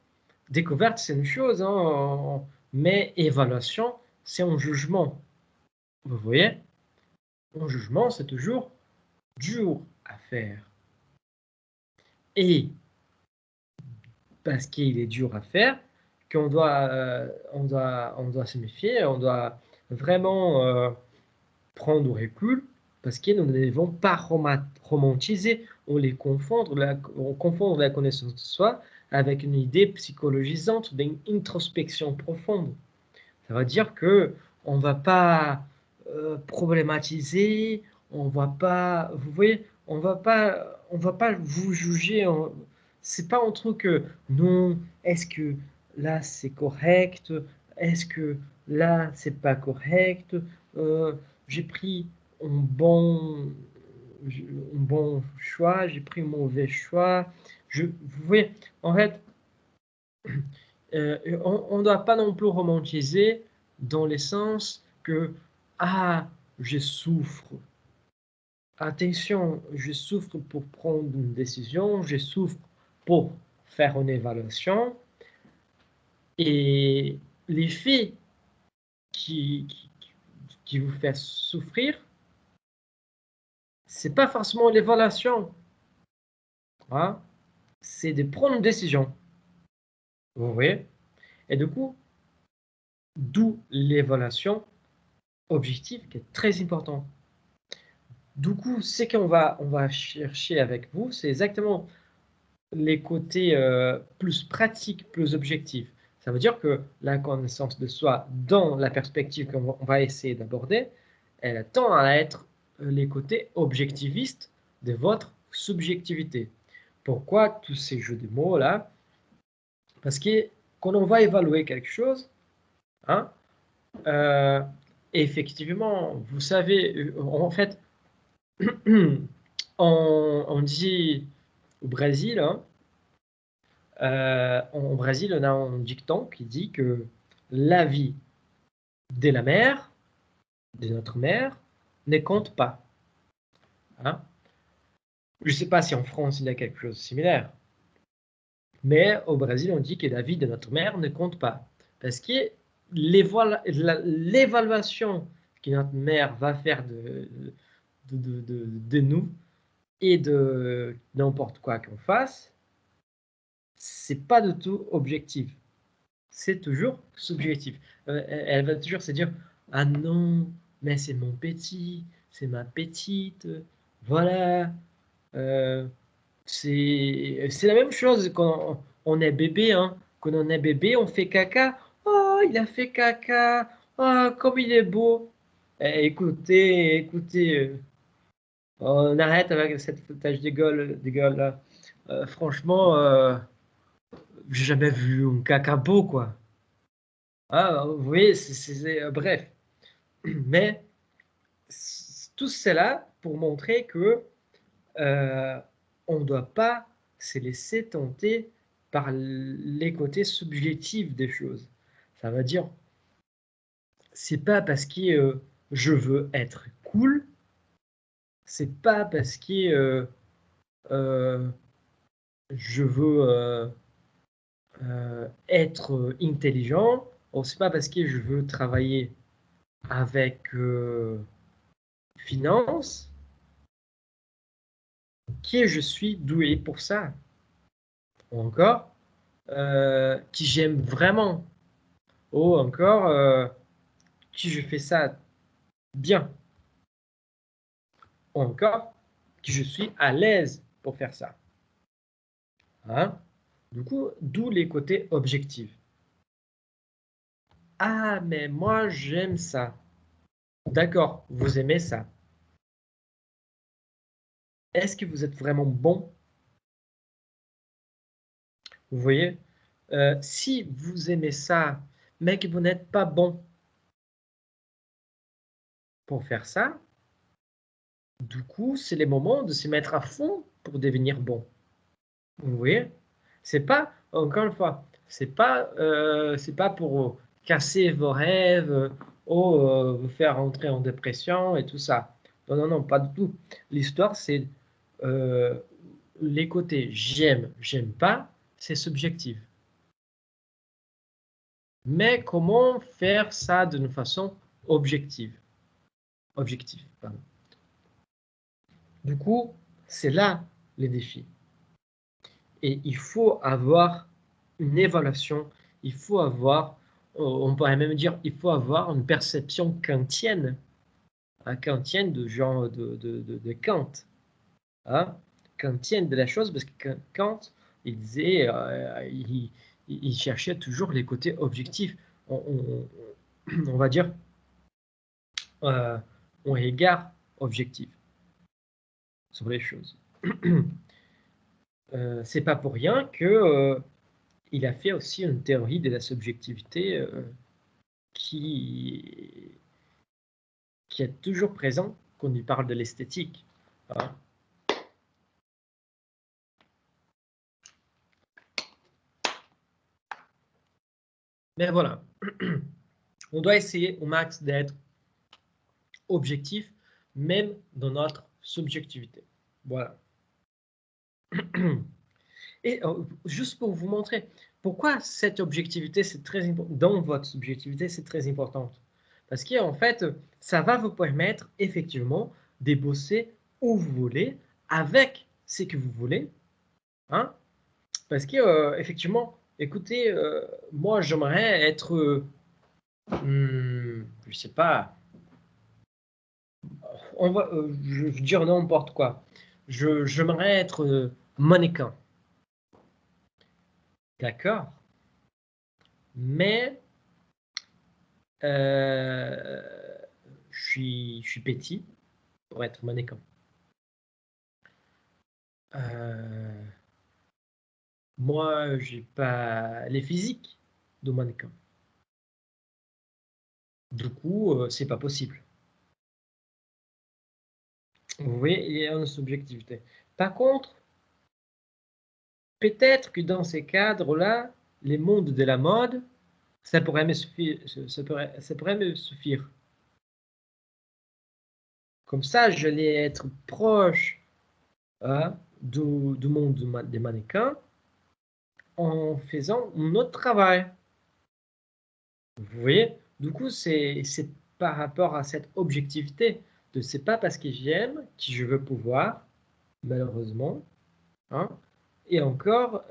découverte c'est une chose, hein, mais évaluation c'est un jugement. Vous voyez, un jugement c'est toujours dur à faire. Et parce qu'il est dur à faire, qu'on doit, on doit se méfier, on doit vraiment prendre du recul parce que nous ne devons pas romantiser ou on confond la connaissance de soi avec une idée psychologisante d'une introspection profonde. Ça veut dire que on ne va pas problématiser, on va pas, vous voyez, on va pas vous juger. C'est pas un truc non, est-ce que là c'est correct, est-ce que là c'est pas correct, euh, j'ai pris un bon, un bon choix, j'ai pris un mauvais choix. Vous voyez, en fait, on ne doit pas non plus romantiser dans le sens que ah, je souffre. Attention, je souffre pour prendre une décision, je souffre pour faire une évaluation. Et les faits qui, qui vous fait souffrir, c'est pas forcément l'évaluation. Hein? C'est de prendre une décision. Vous voyez? Et du coup, d'où l'évaluation objective qui est très important. Du coup, ce on va chercher avec vous, c'est exactement les côtés plus pratiques, plus objectifs. Ça veut dire que la connaissance de soi dans la perspective qu'on va essayer d'aborder, elle tend à être les côtés objectivistes de votre subjectivité. Pourquoi tous ces jeux de mots là? Parce que quand on va évaluer quelque chose, hein, euh, effectivement, vous savez, en fait, on dit au Brésil, hein, au Brésil, on a un dicton qui dit que la vie de la mère, de notre mère, ne compte pas. Hein? Je ne sais pas si en France il y a quelque chose de similaire, mais au Brésil on dit que la vie de notre mère ne compte pas. Parce que l'évaluation que notre mère va faire de nous et de n'importe quoi qu'on fasse, c'est pas du tout objectif. C'est toujours subjectif. Elle va toujours se dire, ah non, mais c'est mon petit, c'est ma petite, voilà. C'est la même chose quand on est bébé, hein. Quand on est bébé, on fait caca. Oh, il a fait caca. Oh, comme il est beau. Écoutez, on arrête avec cette foutage de gueule là. Franchement, j'ai jamais vu un caca beau, quoi. Ah, vous voyez, bref. Mais tout cela pour montrer que euh, on ne doit pas se laisser tenter par les côtés subjectifs des choses. Ça veut dire, c'est pas parce que je veux être cool, c'est pas parce que euh, je veux être intelligent, ou c'est pas parce que je veux travailler avec finance que je suis doué pour ça. Ou encore, qui j'aime vraiment. Ou encore, qui je fais ça bien. Ou encore, que je suis à l'aise pour faire ça. Hein? Du coup, d'où les côtés objectifs. Ah, mais moi, j'aime ça. D'accord, vous aimez ça. Est-ce que vous êtes vraiment bon? Vous voyez? Si vous aimez ça, mais que vous n'êtes pas bon pour faire ça, du coup, c'est le moment de se mettre à fond pour devenir bon. Vous voyez? C'est pas, encore une fois, c'est pas pour casser vos rêves, ou vous faire entrer en dépression et tout ça. Non, non, non, pas du tout. L'histoire, c'est euh, les côtés j'aime pas, c'est subjectif. Mais comment faire ça d'une façon objective? Objective, pardon. Du coup, c'est là les défis. Et il faut avoir une évaluation, il faut avoir, on pourrait même dire, il faut avoir une perception kantienne, kantienne de genre de Kant, hein, kantienne de la chose, parce que Kant, il disait, il cherchait toujours les côtés objectifs. On va dire, euh, on égard objectif sur les choses. C'est pas pour rien que il a fait aussi une théorie de la subjectivité qui, qui est toujours présent quand il parle de l'esthétique. Hein. Mais voilà, on doit essayer au max d'être objectif, même dans notre subjectivité. Voilà. Et juste pour vous montrer pourquoi cette objectivité, c'est très important, dans votre subjectivité, c'est très important. Parce qu'en fait, ça va vous permettre effectivement de bosser où vous voulez, avec ce que vous voulez. Hein? Parce que, effectivement, écoutez, moi, j'aimerais être, je sais pas, je vais dire n'importe quoi. J'aimerais être mannequin. D'accord? Mais euh, je suis petit pour être mannequin. Euh, moi, j'ai pas les physiques de mannequin. Du coup, c'est pas possible. Vous voyez, il y a une subjectivité. Par contre, peut-être que dans ces cadres-là, les mondes de la mode, Ça pourrait me suffire, ça pourrait me suffire. Comme ça, j'allais être proche du monde des mannequins en faisant notre travail. Vous voyez? Du coup, c'est par rapport à cette objectivité de c'est pas parce que j'aime que je veux pouvoir, malheureusement. Hein. Et encore,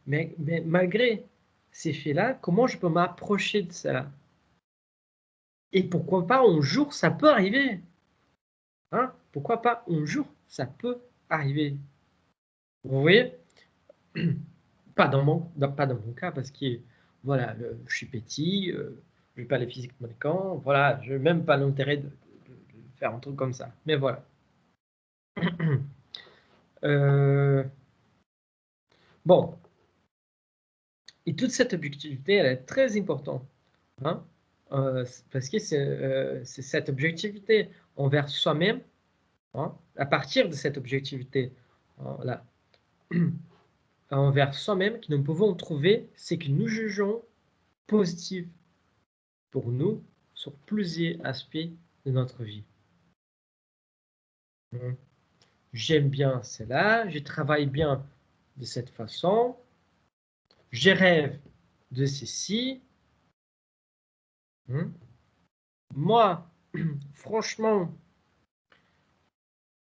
mais malgré ces faits-là, comment je peux m'approcher de ça? Et pourquoi pas un jour, ça peut arriver. Hein? Pourquoi pas un jour, ça peut arriver. Vous voyez? Pas dans mon cas, parce que voilà, je suis petit, je n'ai pas les physiques mannequins, voilà, je n'ai même pas l'intérêt de faire un truc comme ça. Mais voilà. Bon, et toute cette objectivité, elle est très importante. Hein, parce que c'est cette objectivité envers soi-même, hein, à partir de cette objectivité hein, là, envers soi-même, que nous pouvons trouver ce que nous jugeons positif pour nous sur plusieurs aspects de notre vie. Hein. J'aime bien cela, je travaille bien de cette façon, je rêve de ceci. Hein. Moi, franchement,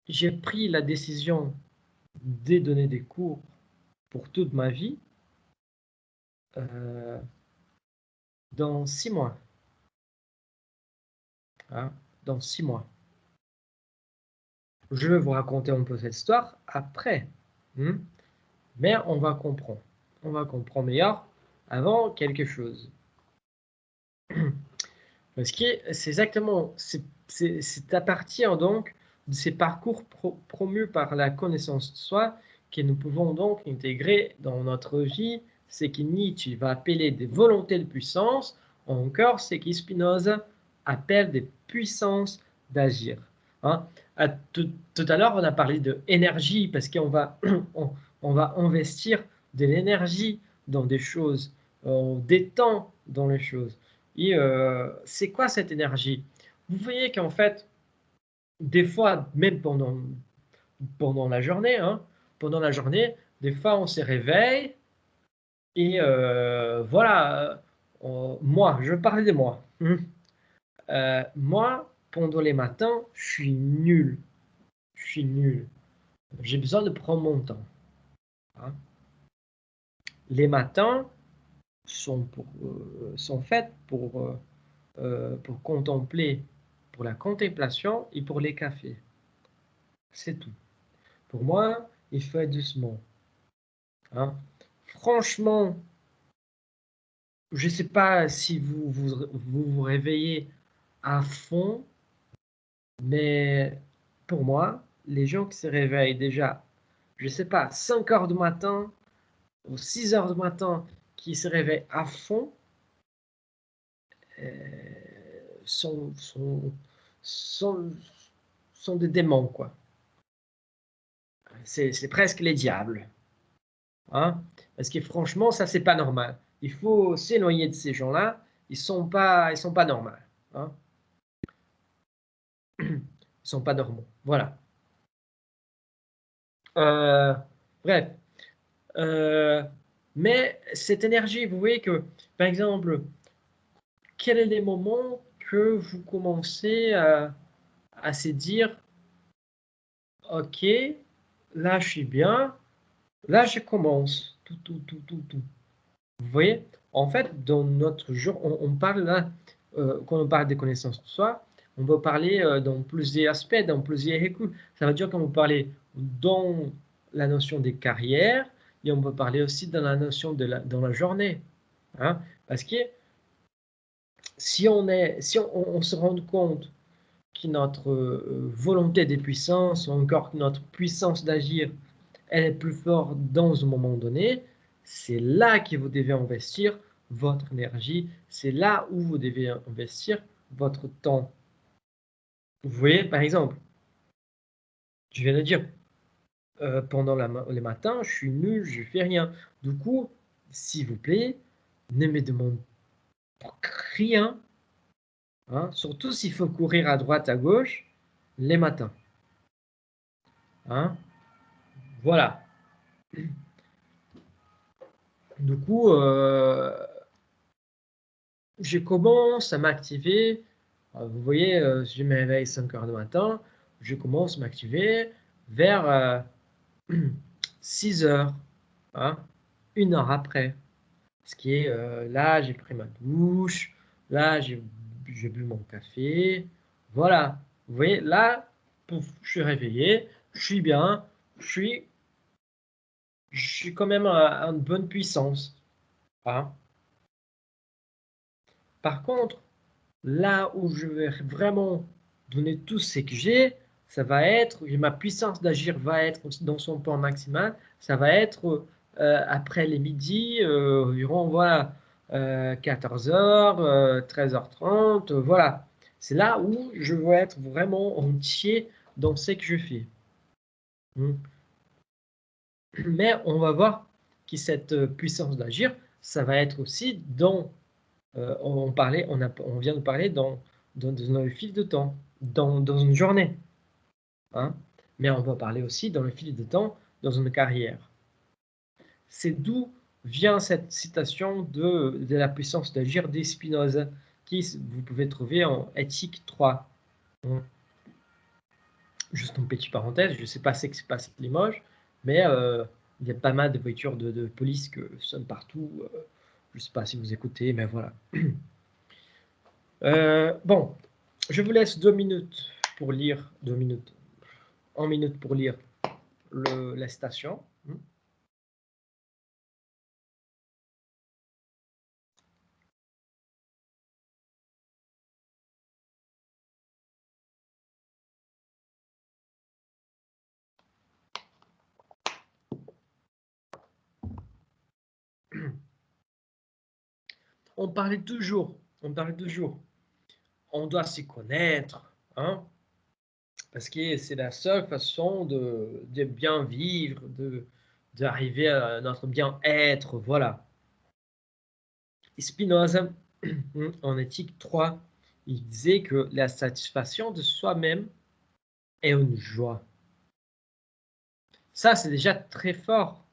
j'ai pris la décision de donner des cours pour toute ma vie euh, dans 6 mois. Hein, dans 6 mois. Je vais vous raconter un peu cette histoire après. Hein, mais on va comprendre. On va comprendre meilleur avant quelque chose. Parce que c'est exactement, c'est à partir donc de ces parcours promus par la connaissance de soi que nous pouvons donc intégrer dans notre vie ce que Nietzsche va appeler des volontés de puissance, ou encore ce que Spinoza appelle des puissances d'agir. Hein. Tout à l'heure, on a parlé de énergie parce qu'on va, on va investir de l'énergie dans des choses, des temps dans les choses. Et c'est quoi cette énergie? Vous voyez qu'en fait, des fois, même pendant la journée, hein, pendant la journée, des fois on se réveille et voilà, moi, je vais parler de moi. Moi, pendant les matins, je suis nul. Je suis nul. J'ai besoin de prendre mon temps. Hein. Les matins sont faits pour contempler, pour la contemplation et pour les cafés. C'est tout. Pour moi, il faut être doucement. Hein. Franchement, je ne sais pas si vous réveillez à fond, mais pour moi, les gens qui se réveillent déjà, je ne sais pas, 5 heures du matin ou 6 heures du matin, qui se réveillent à fond, sont, sont, sont, sont des démons, quoi. C'est presque les diables. Hein? Parce que franchement, ça, c'est pas normal. Il faut s'éloigner de ces gens-là. Ils sont pas normaux. Hein? Ils sont pas normaux. Voilà. Euh, bref. Euh, mais cette énergie, vous voyez que, par exemple, quels sont les moments que vous commencez à se dire, OK, là, je suis bien, là, je commence. Tout. Vous voyez, en fait, dans notre jour, on parle là, quand on parle des connaissances de soi, on va parler dans plusieurs aspects, dans plusieurs écoutes. Ça veut dire qu'on va parler dans la notion des carrières et on va parler aussi dans la notion dans la journée. Hein. Parce que si on se rend compte que notre volonté de puissance, ou encore que notre puissance d'agir, elle est plus forte dans un moment donné, c'est là que vous devez investir votre énergie, c'est là où vous devez investir votre temps. Vous voyez, par exemple, je viens de dire, pendant les matins, je suis nul, je fais rien. Du coup, s'il vous plaît, ne me demandez rien, hein, surtout s'il faut courir à droite, à gauche, les matins. Hein. Voilà. Du coup, je commence à m'activer. Vous voyez, si je me réveille 5 heures du matin, je commence à m'activer vers 6 heures, hein, 1 heure après. Ce qui est, là, j'ai pris ma douche, là, j'ai bu mon café. Voilà. Vous voyez, là, pouf, je suis réveillé, je suis bien, je suis quand même à une bonne puissance. Hein. Par contre, là où je vais vraiment donner tout ce que j'ai, ça va être, ma puissance d'agir va être dans son point maximal, ça va être après les midis, environ voilà, 14h, 13h30, voilà. C'est là où je vais être vraiment entier dans ce que je fais. Mais on va voir que cette puissance d'agir, ça va être aussi dans on vient de parler dans le fil de temps, dans une journée. Hein, mais on va parler aussi dans le fil de temps, dans une carrière. C'est d'où vient cette citation de la puissance d'agir de Spinoza, qui vous pouvez trouver en Éthique 3. Hein. Juste une petite parenthèse, je ne sais pas ce qui se passe à Limoges, mais il y a pas mal de voitures de police qui sonnent partout. Je ne sais pas si vous écoutez, mais voilà. Bon, je vous laisse 2 minutes pour lire, 2 minutes, 1 minute pour lire la citation. On parlait toujours, on doit s'y connaître, hein, parce que c'est la seule façon de bien vivre, d'arriver à notre bien-être, voilà. Spinoza, en éthique 3, il disait que la satisfaction de soi-même est une joie. Ça, c'est déjà très fort.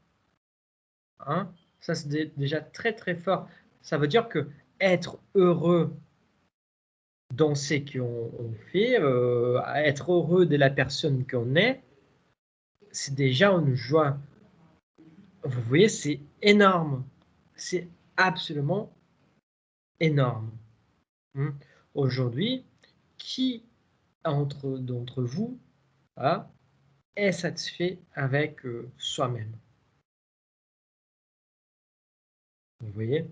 Hein. Ça, c'est déjà très, très fort. Ça veut dire que être heureux dans ce qu'on fait, être heureux de la personne qu'on est, c'est déjà une joie. Vous voyez, c'est énorme. C'est absolument énorme. Hein. Aujourd'hui, qui d'entre vous hein, est satisfait avec soi-même? Vous voyez?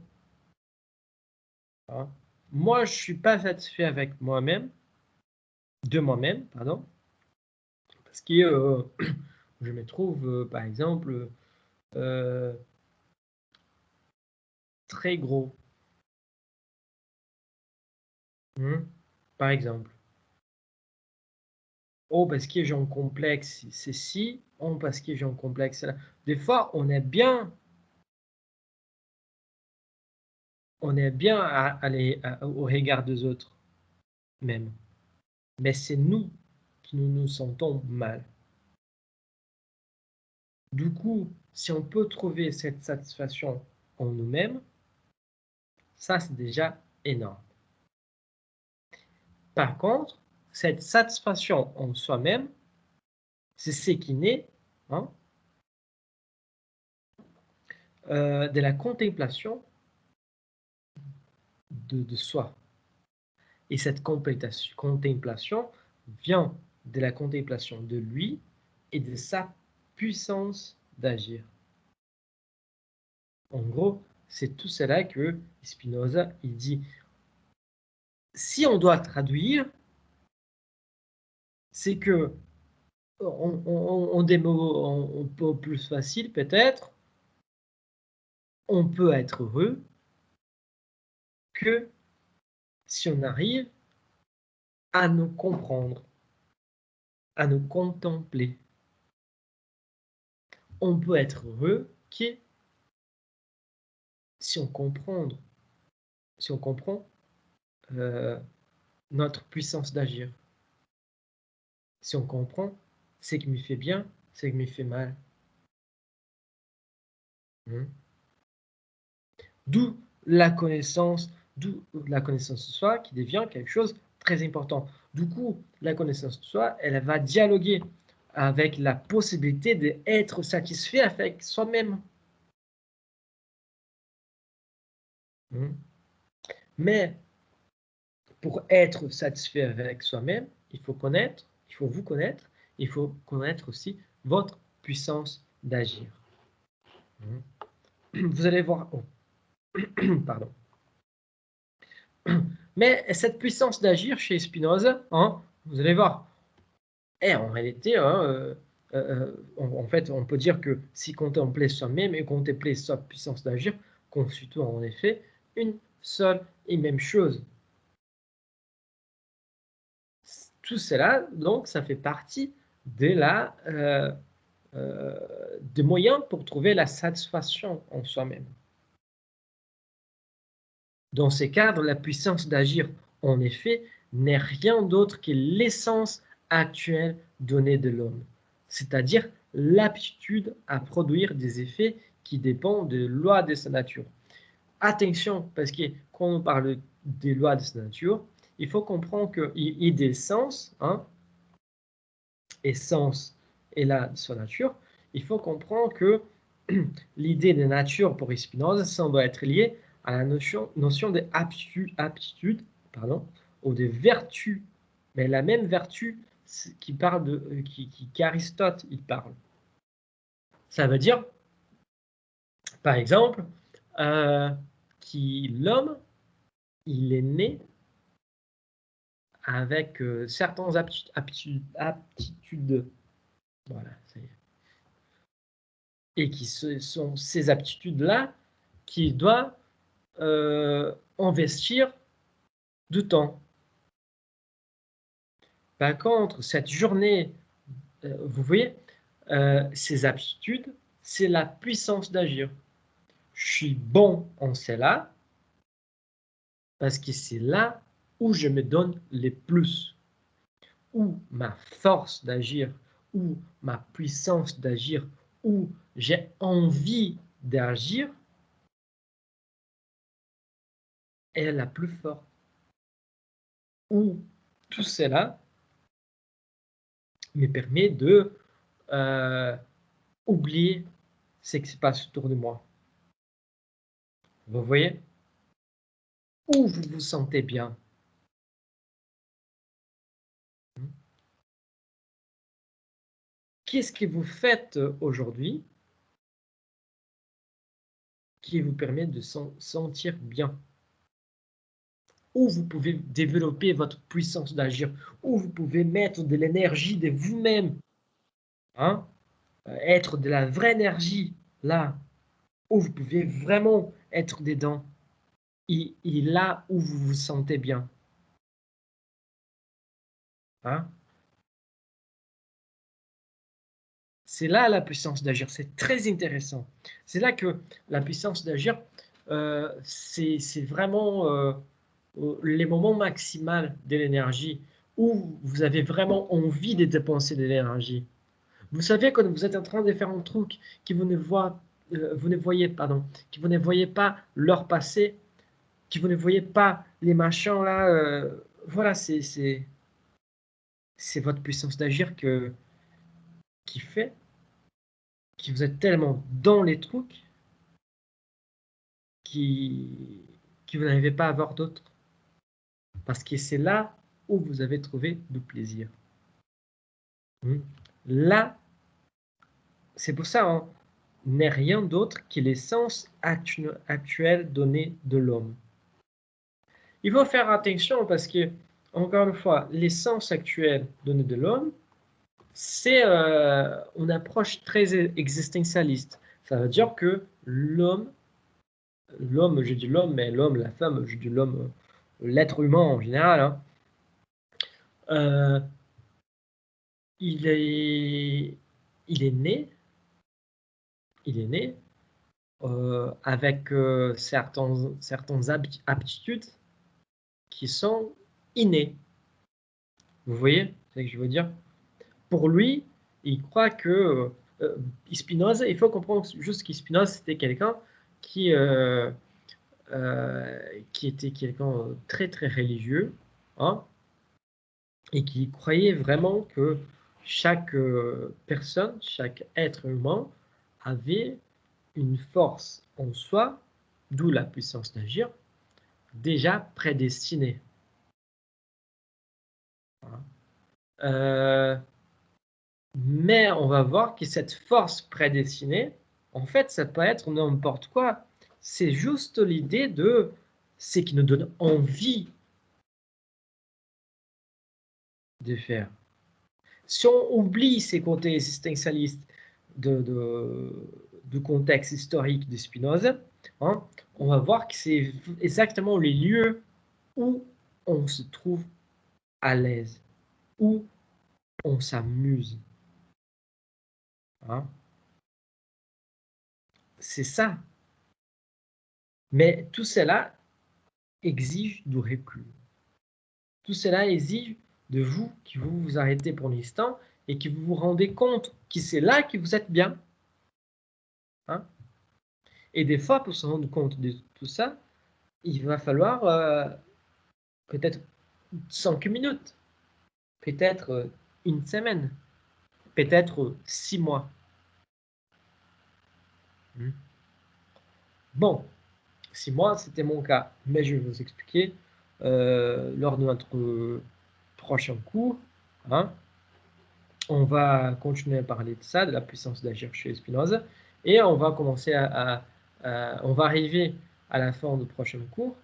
Hein. Moi, je ne suis pas satisfait avec moi-même, de moi-même, pardon, parce que je me trouve, par exemple, euh, très gros. Hein. Par exemple. Oh, parce que j'ai un complexe ceci, oh, parce que j'ai un complexe cela. Des fois, on est bien à aller au regard des autres, même. Mais c'est nous qui nous sentons mal. Du coup, si on peut trouver cette satisfaction en nous-mêmes, ça, c'est déjà énorme. Par contre, cette satisfaction en soi-même, c'est ce qui naît hein, de la contemplation de soi. Et cette contemplation vient de la contemplation de lui et de sa puissance d'agir. En gros, c'est tout cela que Spinoza il dit. Si on doit traduire, c'est que on des mots un peu plus faciles peut-être, on peut être heureux que si on arrive à nous comprendre, à nous contempler. On peut être heureux que si on comprend si on comprend notre puissance d'agir. Si on comprend, c'est qui me fait bien, c'est qui me fait mal. D'où la connaissance de soi qui devient quelque chose de très important. Du coup, la connaissance de soi, elle va dialoguer avec la possibilité d'être satisfait avec soi-même. Mais pour être satisfait avec soi-même, il faut vous connaître, il faut connaître aussi votre puissance d'agir. Vous allez voir, pardon. Mais cette puissance d'agir chez Spinoza, vous allez voir, en réalité, en fait, on peut dire que si contempler soi-même et contempler sa puissance d'agir constituent en effet une seule et même chose. Tout cela, donc, ça fait partie de des moyens pour trouver la satisfaction en soi-même. Dans ces cadres, la puissance d'agir, en effet, n'est rien d'autre que l'essence actuelle donnée de l'homme, c'est-à-dire l'aptitude à produire des effets qui dépendent des lois de sa nature. Attention, parce que quand on parle des lois de sa nature, il faut comprendre qu'il y a des sens, essence est là de sa nature. Il faut comprendre que l'idée de nature pour Spinoza semble être liée à la notion d'aptitude ou de vertu, mais la même vertu qui parle qu'Aristote il parle. Ça veut dire, par exemple, que l'homme, il est né avec certaines aptitudes. Voilà, ça y est. Et qui sont ces aptitudes-là qu'il doit investir du temps. Par contre, cette journée, vous voyez, ces aptitudes, c'est la puissance d'agir. Je suis bon en cela parce que c'est là où je me donne les plus, où ma force d'agir, où ma puissance d'agir, où j'ai envie d'agir est la plus forte. Où tout cela me permet de oublier ce qui se passe autour de moi. Vous voyez? Où vous vous sentez bien. Qu'est-ce que vous faites aujourd'hui qui vous permet de sentir bien? Où vous pouvez développer votre puissance d'agir, où vous pouvez mettre de l'énergie de vous-même, être de la vraie énergie, là, où vous pouvez vraiment être dedans, et là où vous vous sentez bien. C'est là la puissance d'agir, c'est très intéressant. C'est là que la puissance d'agir, c'est vraiment les moments maximaux de l'énergie où vous avez vraiment envie de dépenser de l'énergie. Vous savez, quand vous êtes en train de faire un truc que vous ne voyez pas leur passé, que vous ne voyez pas les machins là, voilà, c'est votre puissance d'agir qui fait que vous êtes tellement dans les trucs qui vous n'arrivez pas à avoir d'autres. Parce que c'est là où vous avez trouvé du plaisir. Là, c'est pour ça, n'est rien d'autre que l'essence actuelle donnée de l'homme. Il faut faire attention parce que, encore une fois, l'essence actuelle donnée de l'homme, c'est une approche très existentialiste. Ça veut dire que l'homme, je dis l'homme, mais l'homme, la femme, je dis l'homme, l'être humain en général, il est né avec certaines aptitudes qui sont innées. Vous voyez ce que je veux dire? Pour lui, il croit que Spinoza, il faut comprendre juste que Spinoza, c'était quelqu'un qui, qui était quelqu'un très très religieux, hein, et qui croyait vraiment que chaque personne, chaque être humain avait une force en soi, d'où la puissance d'agir, déjà prédestinée. Mais on va voir que cette force prédestinée, en fait, ça peut être n'importe quoi. C'est juste l'idée de ce qui nous donne envie de faire. Si on oublie ces côtés existentialistes de contexte historique de Spinoza, hein, on va voir que c'est exactement les lieux où on se trouve à l'aise, où on s'amuse. Hein. C'est ça. Mais tout cela exige du recul. Tout cela exige de vous que vous vous arrêtez pour l'instant et que vous vous rendez compte que c'est là que vous êtes bien. Hein. Et des fois, pour se rendre compte de tout ça, il va falloir peut-être 5 minutes, peut-être une semaine, peut-être 6 mois. Bon, 6 mois, c'était mon cas, mais je vais vous expliquer lors de notre prochain cours. Hein, on va continuer à parler de ça, de la puissance d'agir chez Spinoza, et on va commencer on va arriver à la fin du prochain cours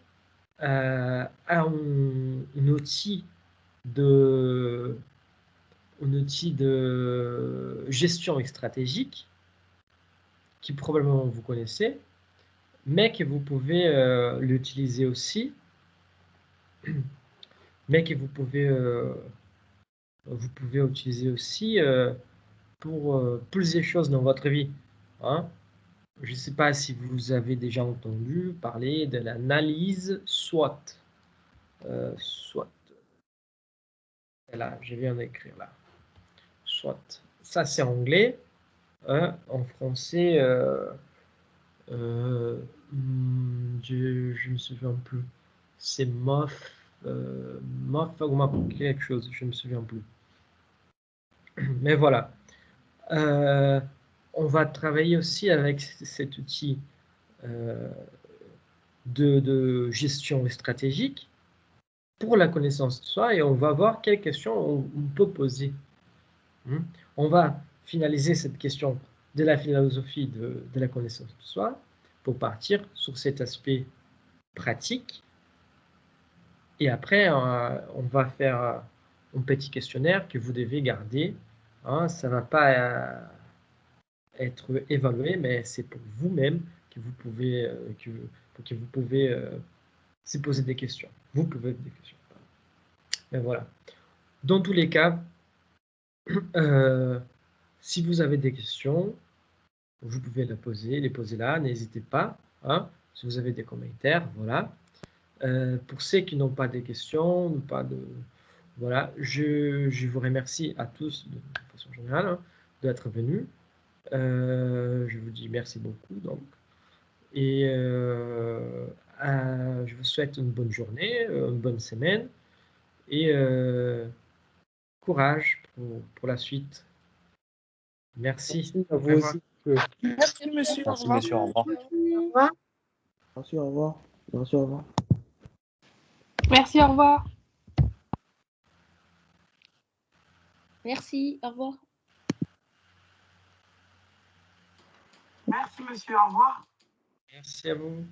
à un outil de gestion stratégique qui probablement vous connaissez, mais que vous pouvez l'utiliser aussi, mais que vous pouvez utiliser aussi pour plusieurs choses dans votre vie. Hein. Je ne sais pas si vous avez déjà entendu parler de l'analyse SWOT. SWOT. Là, je viens d'écrire là. SWOT. Ça, c'est anglais. En français, je ne me souviens plus. C'est MOF, ou quelque chose, je ne me souviens plus. Mais voilà. On va travailler aussi avec cet outil de gestion stratégique pour la connaissance de soi et on va voir quelles questions on peut poser. On va finaliser cette question de la philosophie de la connaissance de soi pour partir sur cet aspect pratique. Et après, on va faire un petit questionnaire que vous devez garder. Hein, ça ne va pas être évalué, mais c'est pour vous-même que vous pouvez, que vous pouvez se poser des questions. Vous pouvez poser des questions. Mais voilà. Dans tous les cas, si vous avez des questions, vous pouvez les poser là, n'hésitez pas. Hein, si vous avez des commentaires, voilà. Pour ceux qui n'ont pas de questions, voilà, je vous remercie à tous de façon générale hein, d'être venus. Je vous dis merci beaucoup donc. Et je vous souhaite une bonne journée, une bonne semaine et courage pour la suite. Merci. Merci à Au vous revoir. aussi. Merci, monsieur. Merci, messieurs. Au revoir. Au revoir. Merci, au revoir. Merci, au revoir. Merci, au revoir. Merci, au revoir. Merci, monsieur. Au revoir. Merci à vous.